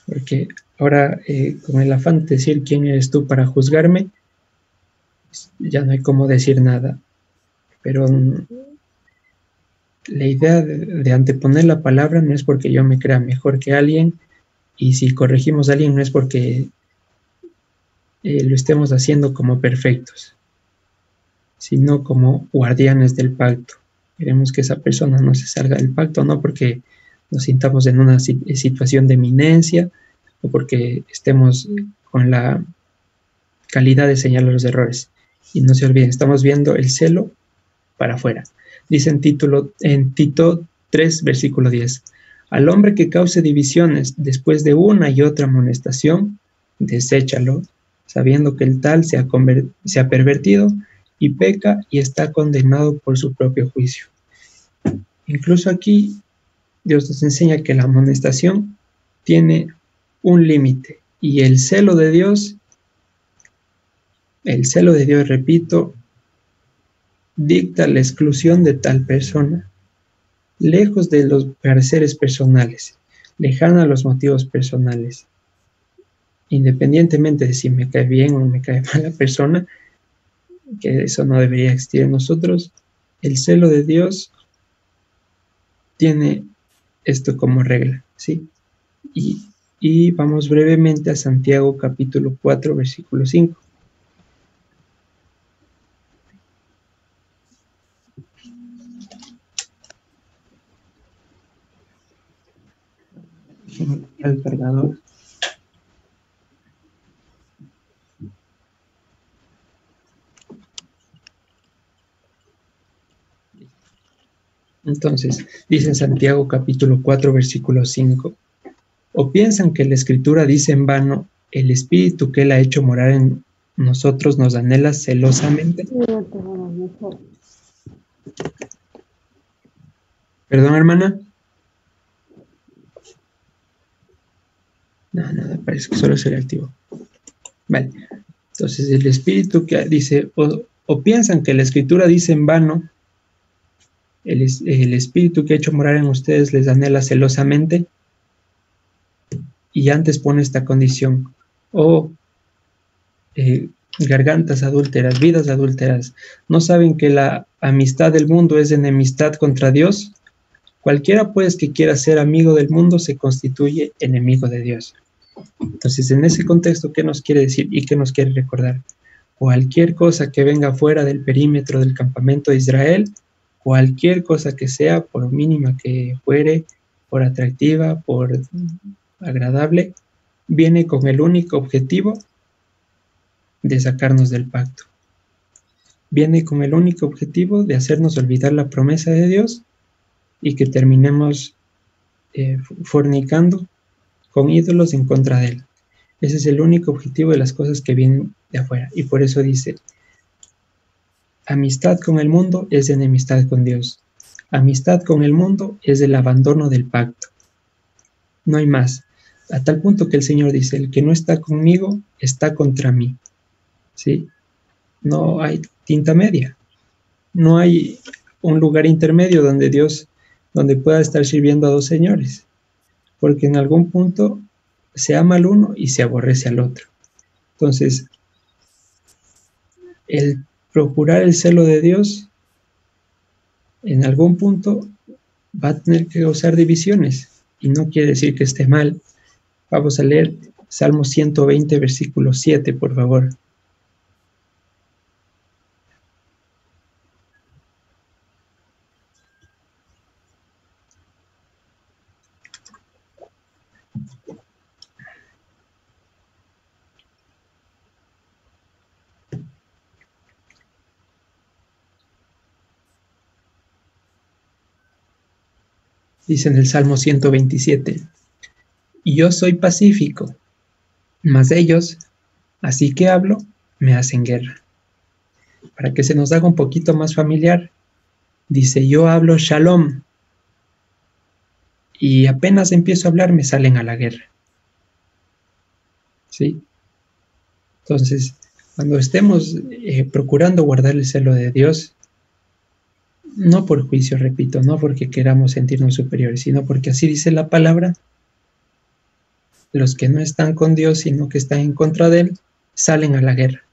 Porque ahora, con el afán de decir quién eres tú para juzgarme, ya no hay cómo decir nada. Pero la idea de anteponer la palabra no es porque yo me crea mejor que alguien, y si corregimos a alguien no es porque lo estemos haciendo como perfectos, sino como guardianes del pacto. Queremos que esa persona no se salga del pacto, no porque nos sintamos en una situación de eminencia o porque estemos con la calidad de señalar los errores. Y no se olviden, estamos viendo el celo para afuera. Dice en Tito 3, versículo 10, al hombre que cause divisiones después de una y otra amonestación, deséchalo, sabiendo que el tal se ha pervertido y peca y está condenado por su propio juicio. Incluso aquí Dios nos enseña que la amonestación tiene un límite, y el celo de Dios, repito, dicta la exclusión de tal persona, lejos de los pareceres personales, lejana a los motivos personales. Independientemente de si me cae bien o me cae mal la persona, que eso no debería existir en nosotros, el celo de Dios tiene esto como regla, ¿sí? Y vamos brevemente a Santiago capítulo 4, versículo 5. El cargador. Entonces, dice en Santiago capítulo 4, versículo 5, ¿o piensan que la Escritura dice en vano, el Espíritu que Él ha hecho morar en nosotros nos anhela celosamente? ¿Perdón, hermana? No, parece que solo es el activo. Vale. Entonces el espíritu que dice, o piensan que la escritura dice en vano, el espíritu que ha hecho morar en ustedes les anhela celosamente, y antes pone esta condición, o gargantas adúlteras, vidas adúlteras, ¿no saben que la amistad del mundo es enemistad contra Dios? Cualquiera pues que quiera ser amigo del mundo se constituye enemigo de Dios. Entonces, en ese contexto, ¿qué nos quiere decir y qué nos quiere recordar? Cualquier cosa que venga fuera del perímetro del campamento de Israel, cualquier cosa que sea, por mínima que fuere, por atractiva, por agradable, viene con el único objetivo de sacarnos del pacto. Viene con el único objetivo de hacernos olvidar la promesa de Dios y que terminemos fornicando con ídolos en contra de Él. Ese es el único objetivo de las cosas que vienen de afuera. Y por eso dice, amistad con el mundo es enemistad con Dios. Amistad con el mundo es el abandono del pacto. No hay más. A tal punto que el Señor dice, el que no está conmigo está contra mí. ¿Sí? No hay tinta media. No hay un lugar intermedio donde pueda estar sirviendo a dos señores. Porque en algún punto se ama al uno y se aborrece al otro. Entonces, el procurar el celo de Dios en algún punto va a tener que causar divisiones y no quiere decir que esté mal. Vamos a leer Salmo 120, versículo 7, por favor. Dice en el Salmo 127, y yo soy pacífico, mas ellos, así que hablo, me hacen guerra. Para que se nos haga un poquito más familiar, dice, yo hablo shalom, y apenas empiezo a hablar me salen a la guerra. ¿Sí? Entonces, cuando estemos procurando guardar el celo de Dios, no por juicio, repito, no porque queramos sentirnos superiores, sino porque así dice la palabra, los que no están con Dios, sino que están en contra de Él, salen a la guerra.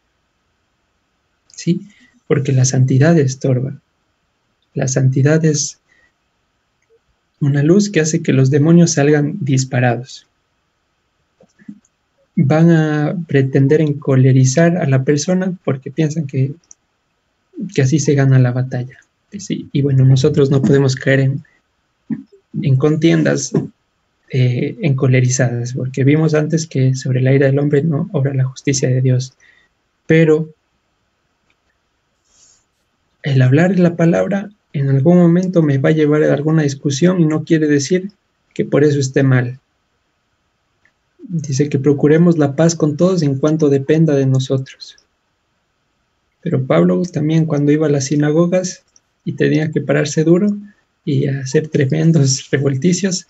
¿Sí? Porque la santidad estorba. La santidad es una luz que hace que los demonios salgan disparados. Van a pretender encolerizar a la persona porque piensan que así se gana la batalla. Sí, y bueno, nosotros no podemos caer en contiendas encolerizadas, porque vimos antes que sobre la ira del hombre no obra la justicia de Dios. Pero el hablar la palabra en algún momento me va a llevar a alguna discusión y no quiere decir que por eso esté mal. Dice que procuremos la paz con todos en cuanto dependa de nosotros. Pero Pablo también cuando iba a las sinagogas y tenía que pararse duro y hacer tremendos revolticios,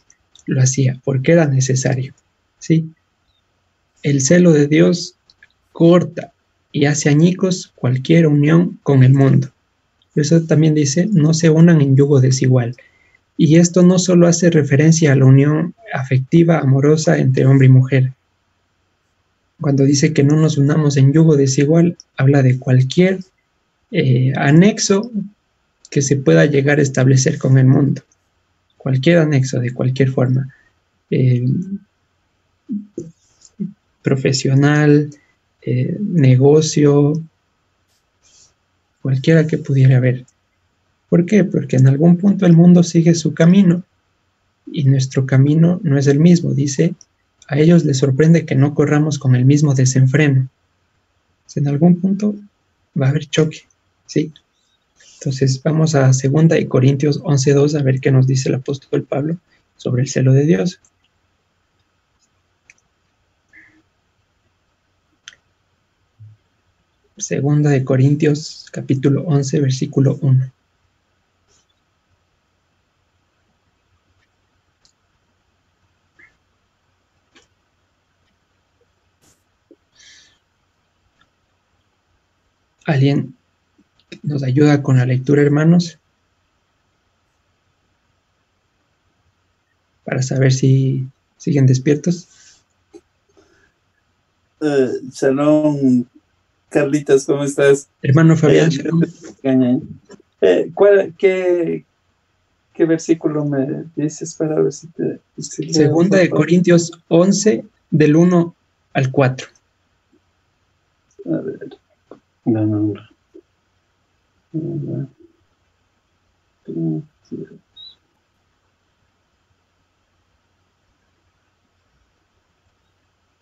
lo hacía porque era necesario. ¿Sí? El celo de Dios corta y hace añicos cualquier unión con el mundo. Por eso también dice, no se unan en yugo desigual. Y esto no solo hace referencia a la unión afectiva, amorosa entre hombre y mujer. Cuando dice que no nos unamos en yugo desigual, habla de cualquier anexo que se pueda llegar a establecer con el mundo. Cualquier anexo, de cualquier forma. Profesional, negocio, cualquiera que pudiera haber. ¿Por qué? Porque en algún punto el mundo sigue su camino y nuestro camino no es el mismo. Dice, a ellos les sorprende que no corramos con el mismo desenfreno. En algún punto va a haber choque, ¿sí? Entonces vamos a 2 Corintios 11:2 a ver qué nos dice el apóstol Pablo sobre el celo de Dios. 2 Corintios capítulo 11, versículo 1. ¿Alguien nos ayuda con la lectura, hermanos? Para saber si siguen despiertos. Shalom, Carlitos, ¿cómo estás? Hermano Fabián, shalom. ¿Qué versículo me dices para ver si te... Segunda de Corintios 11, del 1 al 4. A ver. No.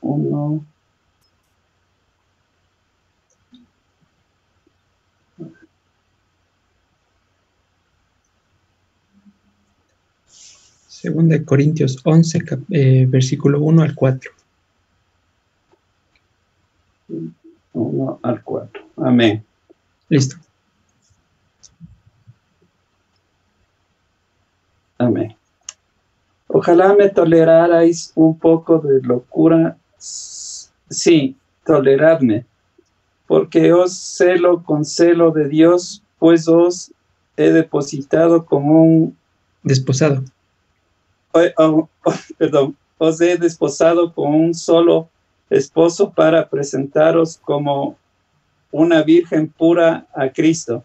Uno. Segunda de Corintios 11, versículo 1 al 4. 1 al 4. Amén. Listo. Amén. Ojalá me tolerarais un poco de locura. Sí, toleradme, porque os celo con celo de Dios, pues os he depositado como un... Desposado. Perdón, os he desposado con un solo esposo para presentaros como una virgen pura a Cristo.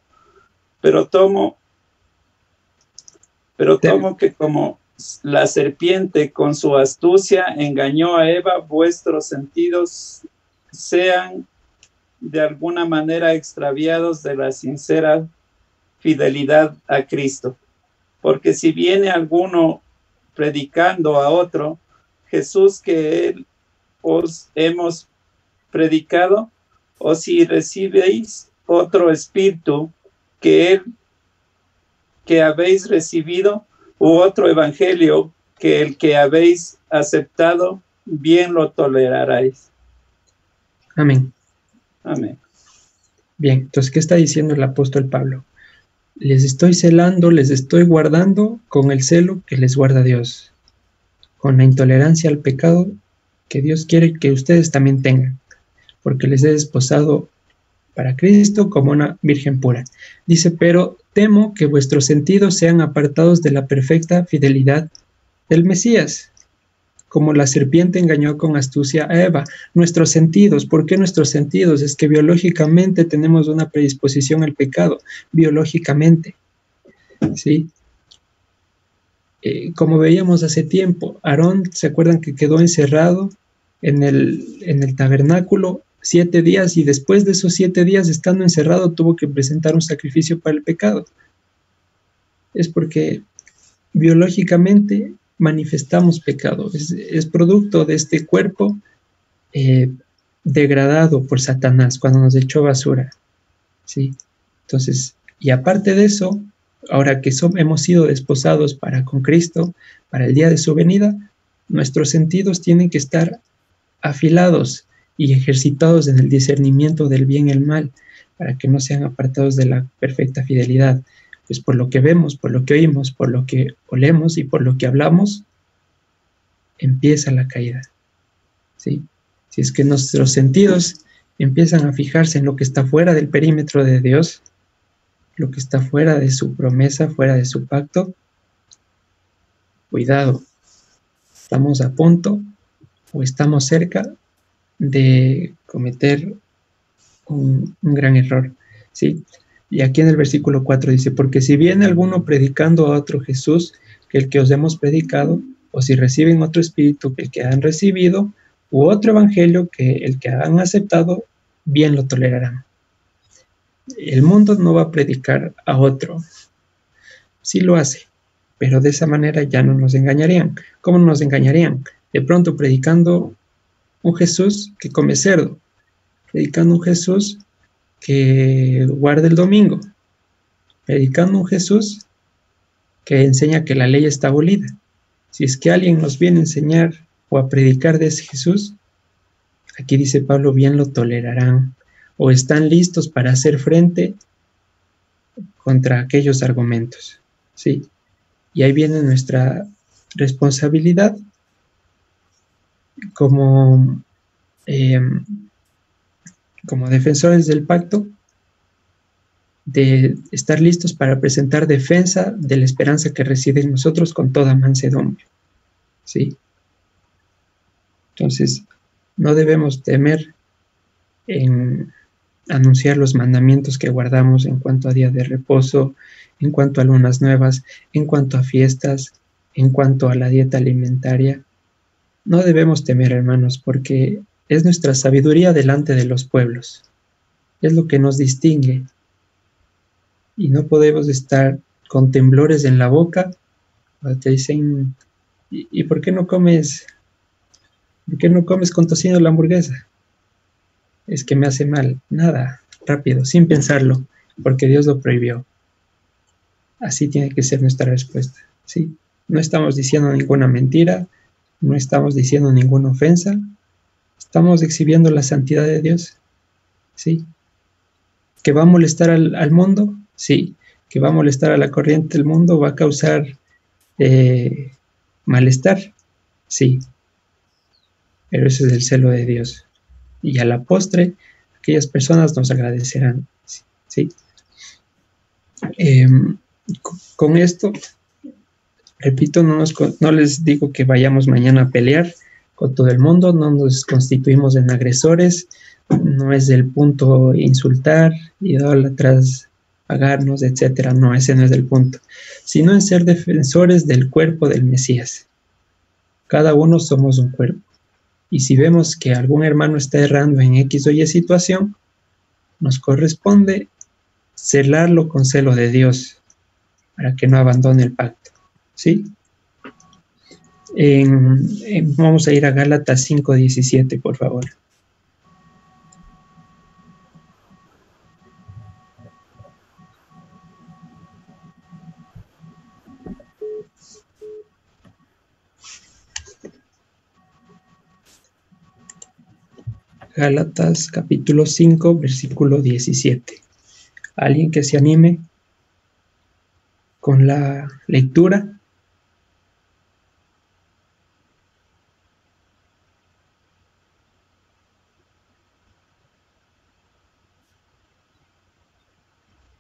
Pero tomo que como la serpiente con su astucia engañó a Eva, vuestros sentidos sean de alguna manera extraviados de la sincera fidelidad a Cristo. Porque si viene alguno predicando a otro Jesús que él os hemos predicado, o si recibéis otro espíritu que él que habéis recibido, u otro evangelio que el que habéis aceptado, bien lo toleraréis. Amén. Amén. Bien, entonces, ¿qué está diciendo el apóstol Pablo? Les estoy celando, les estoy guardando con el celo que les guarda Dios, con la intolerancia al pecado que Dios quiere que ustedes también tengan, porque les he desposado para Cristo como una virgen pura. Dice, pero temo que vuestros sentidos sean apartados de la perfecta fidelidad del Mesías, como la serpiente engañó con astucia a Eva. Nuestros sentidos, ¿por qué nuestros sentidos? Es que biológicamente tenemos una predisposición al pecado, biológicamente, ¿sí? Como veíamos hace tiempo, Aarón, ¿se acuerdan que quedó encerrado en el tabernáculo 7 días y después de esos 7 días estando encerrado tuvo que presentar un sacrificio para el pecado? Es porque biológicamente manifestamos pecado, es producto de este cuerpo degradado por Satanás cuando nos echó basura, ¿sí? Entonces, y aparte de eso, ahora que hemos sido desposados para con Cristo, para el día de su venida, nuestros sentidos tienen que estar afilados y ejercitados en el discernimiento del bien y el mal, para que no sean apartados de la perfecta fidelidad. Pues por lo que vemos, por lo que oímos, por lo que olemos y por lo que hablamos, empieza la caída, ¿sí? Si es que nuestros sentidos empiezan a fijarse en lo que está fuera del perímetro de Dios, lo que está fuera de su promesa, fuera de su pacto, cuidado, estamos a punto o estamos cerca de cometer un gran error, ¿sí? Y aquí en el versículo 4 dice, porque si viene alguno predicando a otro Jesús que el que os hemos predicado, o si reciben otro espíritu que el que han recibido, u otro evangelio que el que han aceptado, bien lo tolerarán. El mundo no va a predicar a otro, sí lo hace, pero de esa manera ya no nos engañarían. ¿Cómo nos engañarían? De pronto predicando un Jesús que come cerdo, predicando un Jesús que guarda el domingo, predicando un Jesús que enseña que la ley está abolida. Si es que alguien nos viene a enseñar o a predicar de ese Jesús, aquí dice Pablo, bien lo tolerarán, o están listos para hacer frente contra aquellos argumentos, ¿sí? Y ahí viene nuestra responsabilidad como defensores del pacto, de estar listos para presentar defensa de la esperanza que reside en nosotros con toda mansedumbre. ¿Sí? Entonces, no debemos temer en anunciar los mandamientos que guardamos en cuanto a día de reposo, en cuanto a lunas nuevas, en cuanto a fiestas, en cuanto a la dieta alimentaria. No debemos temer, hermanos, porque es nuestra sabiduría delante de los pueblos. Es lo que nos distingue. Y no podemos estar con temblores en la boca. Te dicen, ¿y por qué no comes? ¿Por qué no comes con tocino la hamburguesa? Es que me hace mal. Nada, rápido, sin pensarlo, porque Dios lo prohibió. Así tiene que ser nuestra respuesta, ¿sí? No estamos diciendo ninguna mentira, no estamos diciendo ninguna ofensa, estamos exhibiendo la santidad de Dios, ¿sí? ¿Que va a molestar al mundo? Sí. ¿Que va a molestar a la corriente del mundo? ¿Va a causar malestar? Sí. Pero ese es el celo de Dios. Y a la postre, aquellas personas nos agradecerán, ¿sí? Con esto, repito, no les digo que vayamos mañana a pelear con todo el mundo, no nos constituimos en agresores, no es el punto insultar, idólatras, pagarnos, etcétera. No, ese no es el punto, sino en ser defensores del cuerpo del Mesías. Cada uno somos un cuerpo. Y si vemos que algún hermano está errando en X o Y situación, nos corresponde celarlo con celo de Dios para que no abandone el pacto, ¿sí? Vamos a ir a Gálatas 5:17, por favor. Gálatas capítulo 5, versículo 17. ¿Alguien que se anime con la lectura?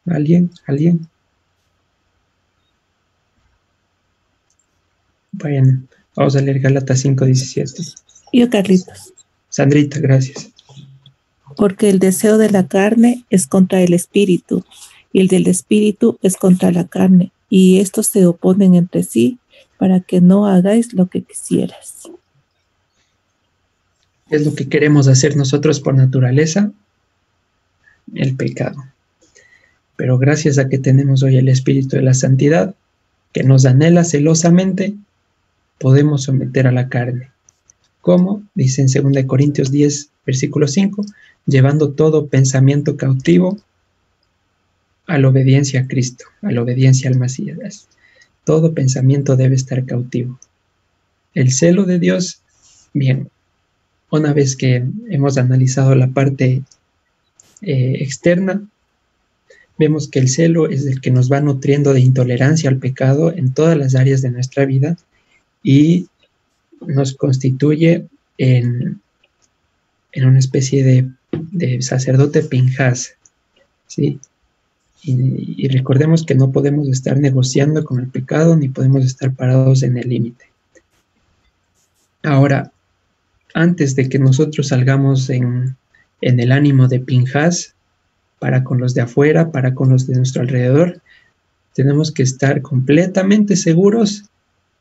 ¿Alguien? Bueno, vamos a leer Gálatas 5:17. Yo, Carlitos. Sandrita, gracias. Porque el deseo de la carne es contra el espíritu, y el del espíritu es contra la carne, y estos se oponen entre sí para que no hagáis lo que quisieras. ¿Es lo que queremos hacer nosotros por naturaleza? El pecado. Pero gracias a que tenemos hoy el espíritu de la santidad, que nos anhela celosamente, podemos someter a la carne. ¿Cómo? Dice en 2 Corintios 10, versículo 5, llevando todo pensamiento cautivo a la obediencia a Cristo, a la obediencia al Mesías. Todo pensamiento debe estar cautivo. El celo de Dios, bien, una vez que hemos analizado la parte externa, vemos que el celo es el que nos va nutriendo de intolerancia al pecado en todas las áreas de nuestra vida y nos constituye en una especie de sacerdote Pinhas, ¿sí? Y recordemos que no podemos estar negociando con el pecado ni podemos estar parados en el límite. Ahora, antes de que nosotros salgamos en el ánimo de Pinhas, para con los de afuera, para con los de nuestro alrededor, tenemos que estar completamente seguros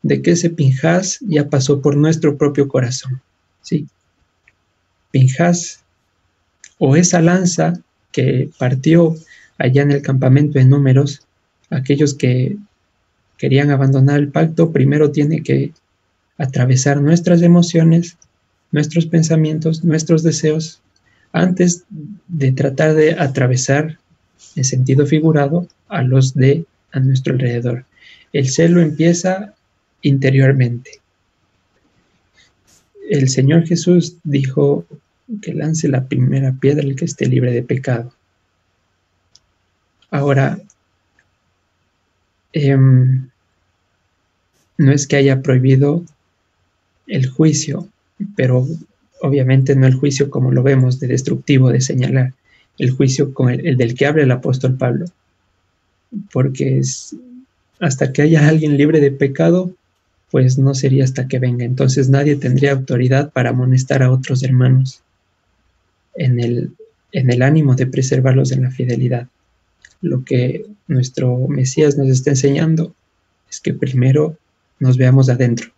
de que ese Pinhas ya pasó por nuestro propio corazón, ¿sí? Pinhas, o esa lanza que partió allá en el campamento de Números, aquellos que querían abandonar el pacto, primero tiene que atravesar nuestras emociones, nuestros pensamientos, nuestros deseos, antes de tratar de atravesar, en sentido figurado, a nuestro alrededor. El celo empieza interiormente. El Señor Jesús dijo que lance la primera piedra el que esté libre de pecado. Ahora, no es que haya prohibido el juicio, pero obviamente no el juicio como lo vemos, de destructivo, de señalar. el juicio con el del que habla el apóstol Pablo, porque hasta que haya alguien libre de pecado, pues no sería hasta que venga. Entonces nadie tendría autoridad para amonestar a otros hermanos en el ánimo de preservarlos en la fidelidad. Lo que nuestro Mesías nos está enseñando es que primero nos veamos adentro,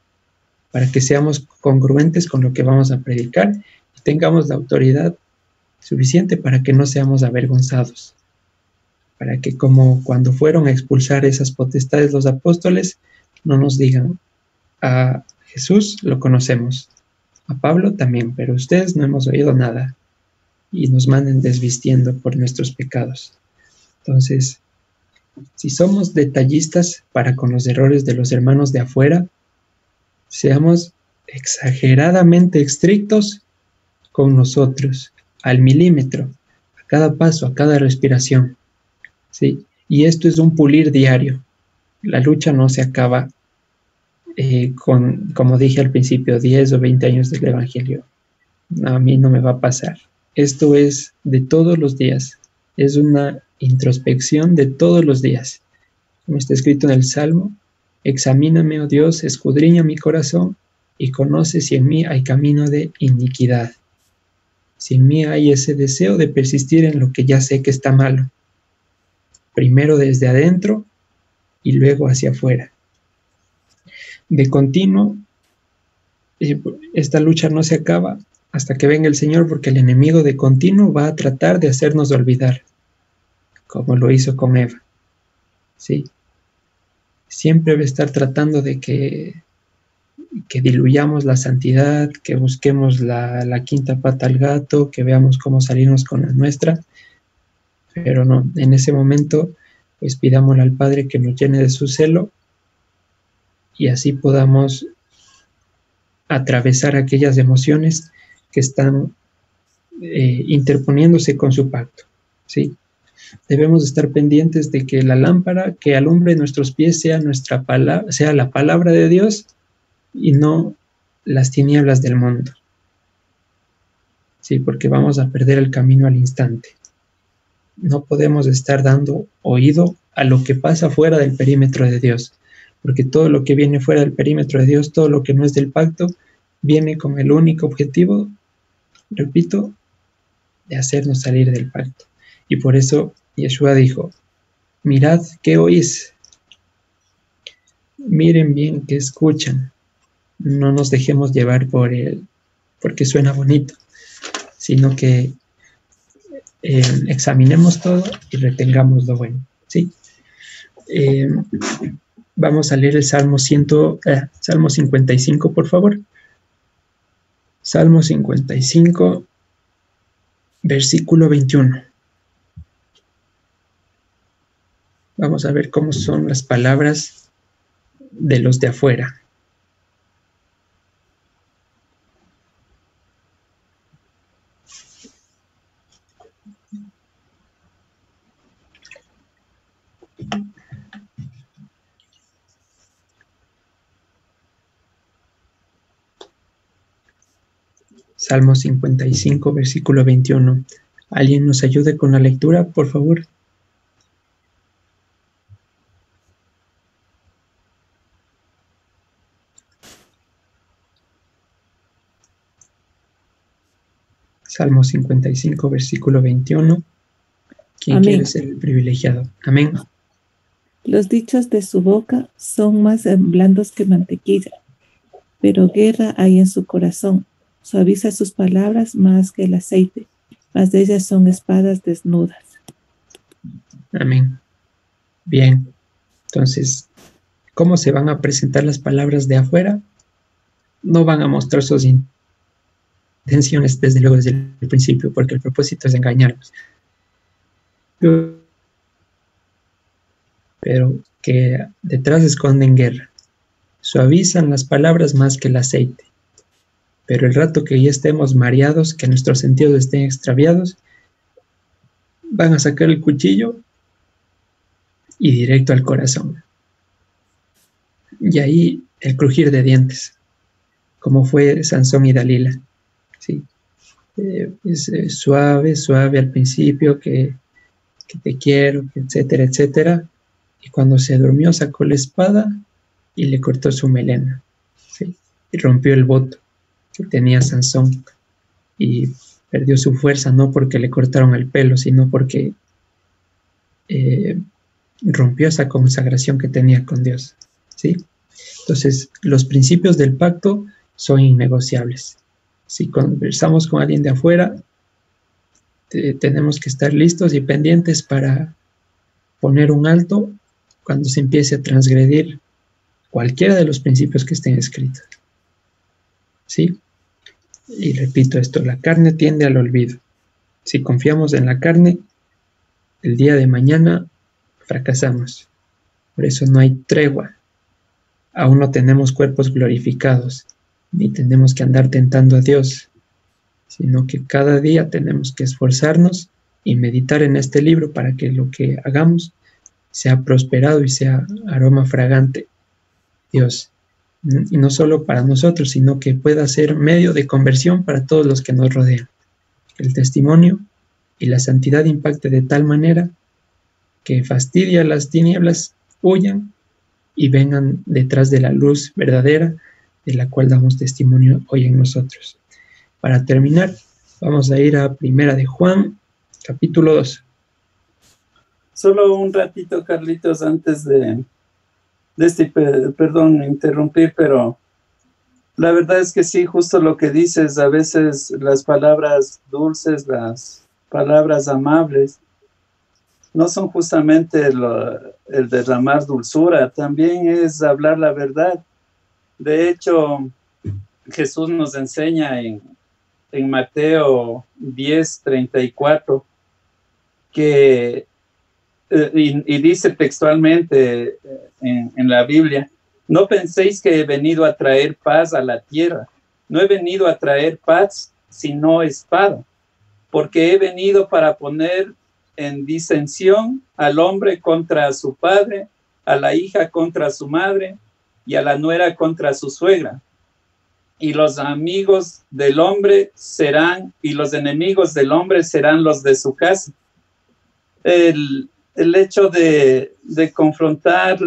para que seamos congruentes con lo que vamos a predicar y tengamos la autoridad suficiente para que no seamos avergonzados, para que como cuando fueron a expulsar esas potestades los apóstoles, no nos digan: a Jesús lo conocemos, a Pablo también, pero ustedes no hemos oído nada, y nos manden desvistiendo por nuestros pecados. Entonces, si somos detallistas para con los errores de los hermanos de afuera, seamos exageradamente estrictos con nosotros, al milímetro, a cada paso, a cada respiración, ¿sí? Y esto es un pulir diario. La lucha no se acaba con, como dije al principio, 10 o 20 años del Evangelio. A mí no me va a pasar. Esto es de todos los días. Es una introspección de todos los días. Como está escrito en el Salmo: examíname, oh Dios, escudriña mi corazón y conoce si en mí hay camino de iniquidad. Si en mí hay ese deseo de persistir en lo que ya sé que está malo. Primero desde adentro y luego hacia afuera. De continuo, esta lucha no se acaba hasta que venga el Señor, porque el enemigo de continuo va a tratar de hacernos olvidar, como lo hizo con Eva. ¿Sí? Siempre va a estar tratando de que diluyamos la santidad, que busquemos la quinta pata al gato, que veamos cómo salirnos con la nuestra. Pero no, en ese momento, pues pidámosle al Padre que nos llene de su celo y así podamos atravesar aquellas emociones que están interponiéndose con su pacto, ¿sí? Debemos estar pendientes de que la lámpara que alumbre nuestros pies sea la palabra de Dios y no las tinieblas del mundo, ¿sí? Porque vamos a perder el camino al instante. No podemos estar dando oído a lo que pasa fuera del perímetro de Dios, porque todo lo que viene fuera del perímetro de Dios, todo lo que no es del pacto, viene con el único objetivo, repito, de hacernos salir del pacto. Y por eso Yeshua dijo: mirad qué oís, miren bien qué escuchan, no nos dejemos llevar porque suena bonito, sino que examinemos todo y retengamos lo bueno, ¿sí? Vamos a leer el Salmo 55, por favor. Salmo 55, versículo 21. Vamos a ver cómo son las palabras de los de afuera. Salmo 55, versículo 21. ¿Alguien nos ayude con la lectura, por favor? Salmo 55, versículo 21. ¿Quién Amén. quiere ser el privilegiado? Amén. Los dichos de su boca son más blandos que mantequilla, pero guerra hay en su corazón. Suaviza sus palabras más que el aceite, más de ellas son espadas desnudas. Amén. Bien. Entonces, ¿cómo se van a presentar las palabras de afuera? No van a mostrar sus intenciones, desde luego, desde el principio, porque el propósito es engañarlos. Pero que detrás esconden guerra. Suavizan las palabras más que el aceite. Pero el rato que ya estemos mareados, que nuestros sentidos estén extraviados, van a sacar el cuchillo y directo al corazón. Y ahí el crujir de dientes, como fue Sansón y Dalila, ¿sí? Es suave, suave al principio, que te quiero, etcétera, etcétera. Y cuando se durmió sacó la espada y le cortó su melena, ¿sí? Y rompió el voto que tenía Sansón y perdió su fuerza no porque le cortaron el pelo, sino porque rompió esa consagración que tenía con Dios, ¿sí? Entonces, los principios del pacto son innegociables. Si conversamos con alguien de afuera, tenemos que estar listos y pendientes para poner un alto cuando se empiece a transgredir cualquiera de los principios que estén escritos, ¿sí? Y repito esto, la carne tiende al olvido. Si confiamos en la carne, el día de mañana fracasamos. Por eso no hay tregua. Aún no tenemos cuerpos glorificados, ni tenemos que andar tentando a Dios, sino que cada día tenemos que esforzarnos y meditar en este libro para que lo que hagamos sea prosperado y sea aroma fragante, Dios. Y no solo para nosotros, sino que pueda ser medio de conversión para todos los que nos rodean. El testimonio y la santidad impacte de tal manera que fastidia las tinieblas, huyan y vengan detrás de la luz verdadera de la cual damos testimonio hoy en nosotros. Para terminar, vamos a ir a Primera de Juan, capítulo 2. Solo un ratito, Carlitos, antes de perdón, interrumpir, pero la verdad es que sí, justo lo que dices, a veces las palabras dulces, las palabras amables, no son justamente el derramar dulzura, también es hablar la verdad. De hecho, Jesús nos enseña en Mateo 10:34 que, y dice textualmente en la Biblia, no penséis que he venido a traer paz a la tierra, no he venido a traer paz sino espada, porque he venido para poner en disensión al hombre contra su padre, a la hija contra su madre y a la nuera contra su suegra. Y los amigos del hombre serán, y los enemigos del hombre serán los de su casa. El hecho de confrontar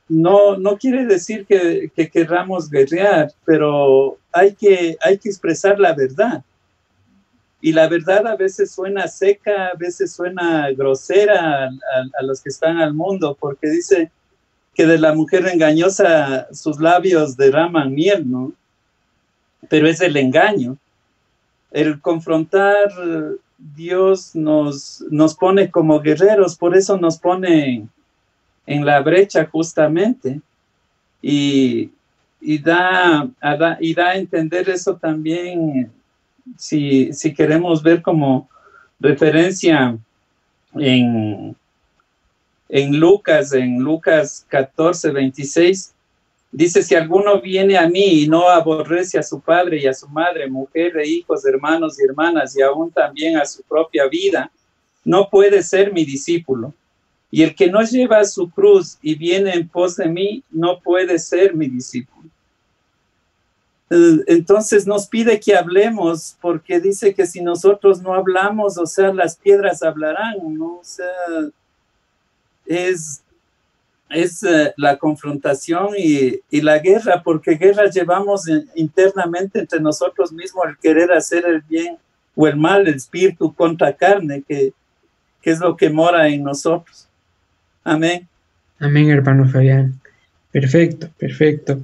no quiere decir que querramos guerrear, pero hay que expresar la verdad. Y la verdad a veces suena seca, a veces suena grosera a los que están al mundo, porque dice que de la mujer engañosa sus labios derraman miel, ¿no? Pero es el engaño. El confrontar, Dios nos pone como guerreros, por eso nos pone en la brecha justamente. Y da a entender eso también. Si queremos ver como referencia en Lucas 14:26, dice, si alguno viene a mí y no aborrece a su padre y a su madre, mujer e hijos, hermanos y hermanas, y aún también a su propia vida, no puede ser mi discípulo. Y el que no lleva su cruz y viene en pos de mí, no puede ser mi discípulo. Entonces nos pide que hablemos, porque dice que si nosotros no hablamos, o sea, las piedras hablarán, ¿no? O sea, es la confrontación y la guerra, porque guerra llevamos internamente entre nosotros mismos, el querer hacer el bien o el mal, el espíritu contra carne, que es lo que mora en nosotros. Amén. Amén, hermano Fabián. Perfecto, perfecto.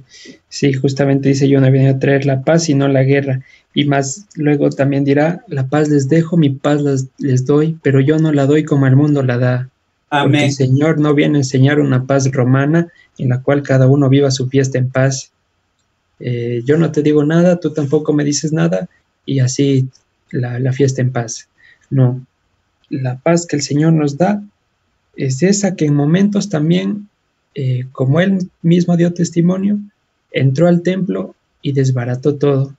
Sí, justamente dice, yo no vine a traer la paz, sino la guerra. Y más luego también dirá, la paz les dejo, mi paz les doy, pero yo no la doy como el mundo la da. Amén. Porque el Señor no viene a enseñar una paz romana en la cual cada uno viva su fiesta en paz. Yo no te digo nada, tú tampoco me dices nada, y así la fiesta en paz. No, la paz que el Señor nos da es esa que en momentos también, como Él mismo dio testimonio, entró al templo y desbarató todo.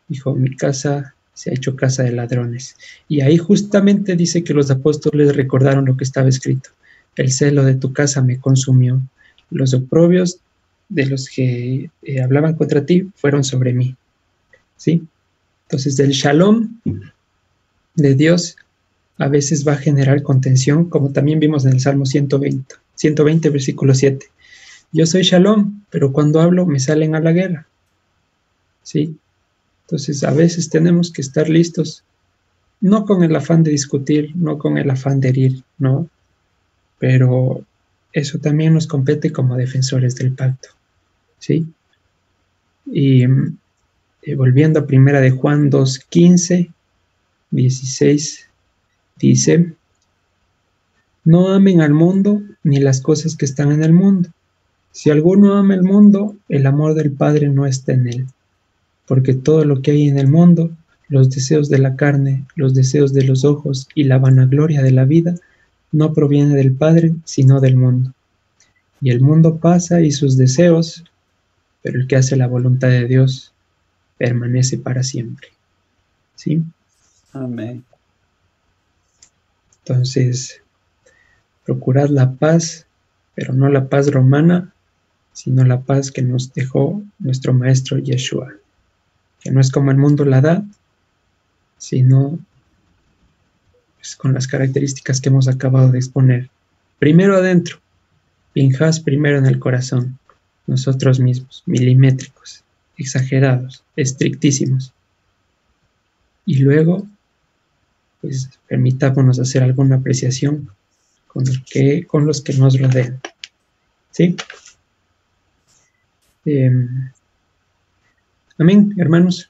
Dijo, mi casa se ha hecho casa de ladrones. Y ahí justamente dice que los apóstoles recordaron lo que estaba escrito. El celo de tu casa me consumió. Los oprobios de los que hablaban contra ti fueron sobre mí. ¿Sí? Entonces, el shalom de Dios a veces va a generar contención, como también vimos en el Salmo 120, versículo 7. Yo soy shalom, pero cuando hablo me salen a la guerra. ¿Sí? Entonces, a veces tenemos que estar listos, no con el afán de discutir, no con el afán de herir, ¿no? Pero eso también nos compete como defensores del pacto, ¿sí? Y volviendo a primera de Juan 2:15, 16, dice: no amen al mundo ni las cosas que están en el mundo. Si alguno ama el mundo, el amor del Padre no está en él. Porque todo lo que hay en el mundo, los deseos de la carne, los deseos de los ojos y la vanagloria de la vida, no proviene del Padre, sino del mundo. Y el mundo pasa y sus deseos, pero el que hace la voluntad de Dios permanece para siempre. ¿Sí? Amén. Entonces, procurad la paz, pero no la paz romana, sino la paz que nos dejó nuestro Maestro Yeshua, que no es como el mundo la da, sino pues, con las características que hemos acabado de exponer. Primero adentro, Pinhas primero en el corazón, nosotros mismos, milimétricos, exagerados, estrictísimos. Y luego, pues permitámonos hacer alguna apreciación con los que nos rodean. ¿Sí? Amén, hermanos.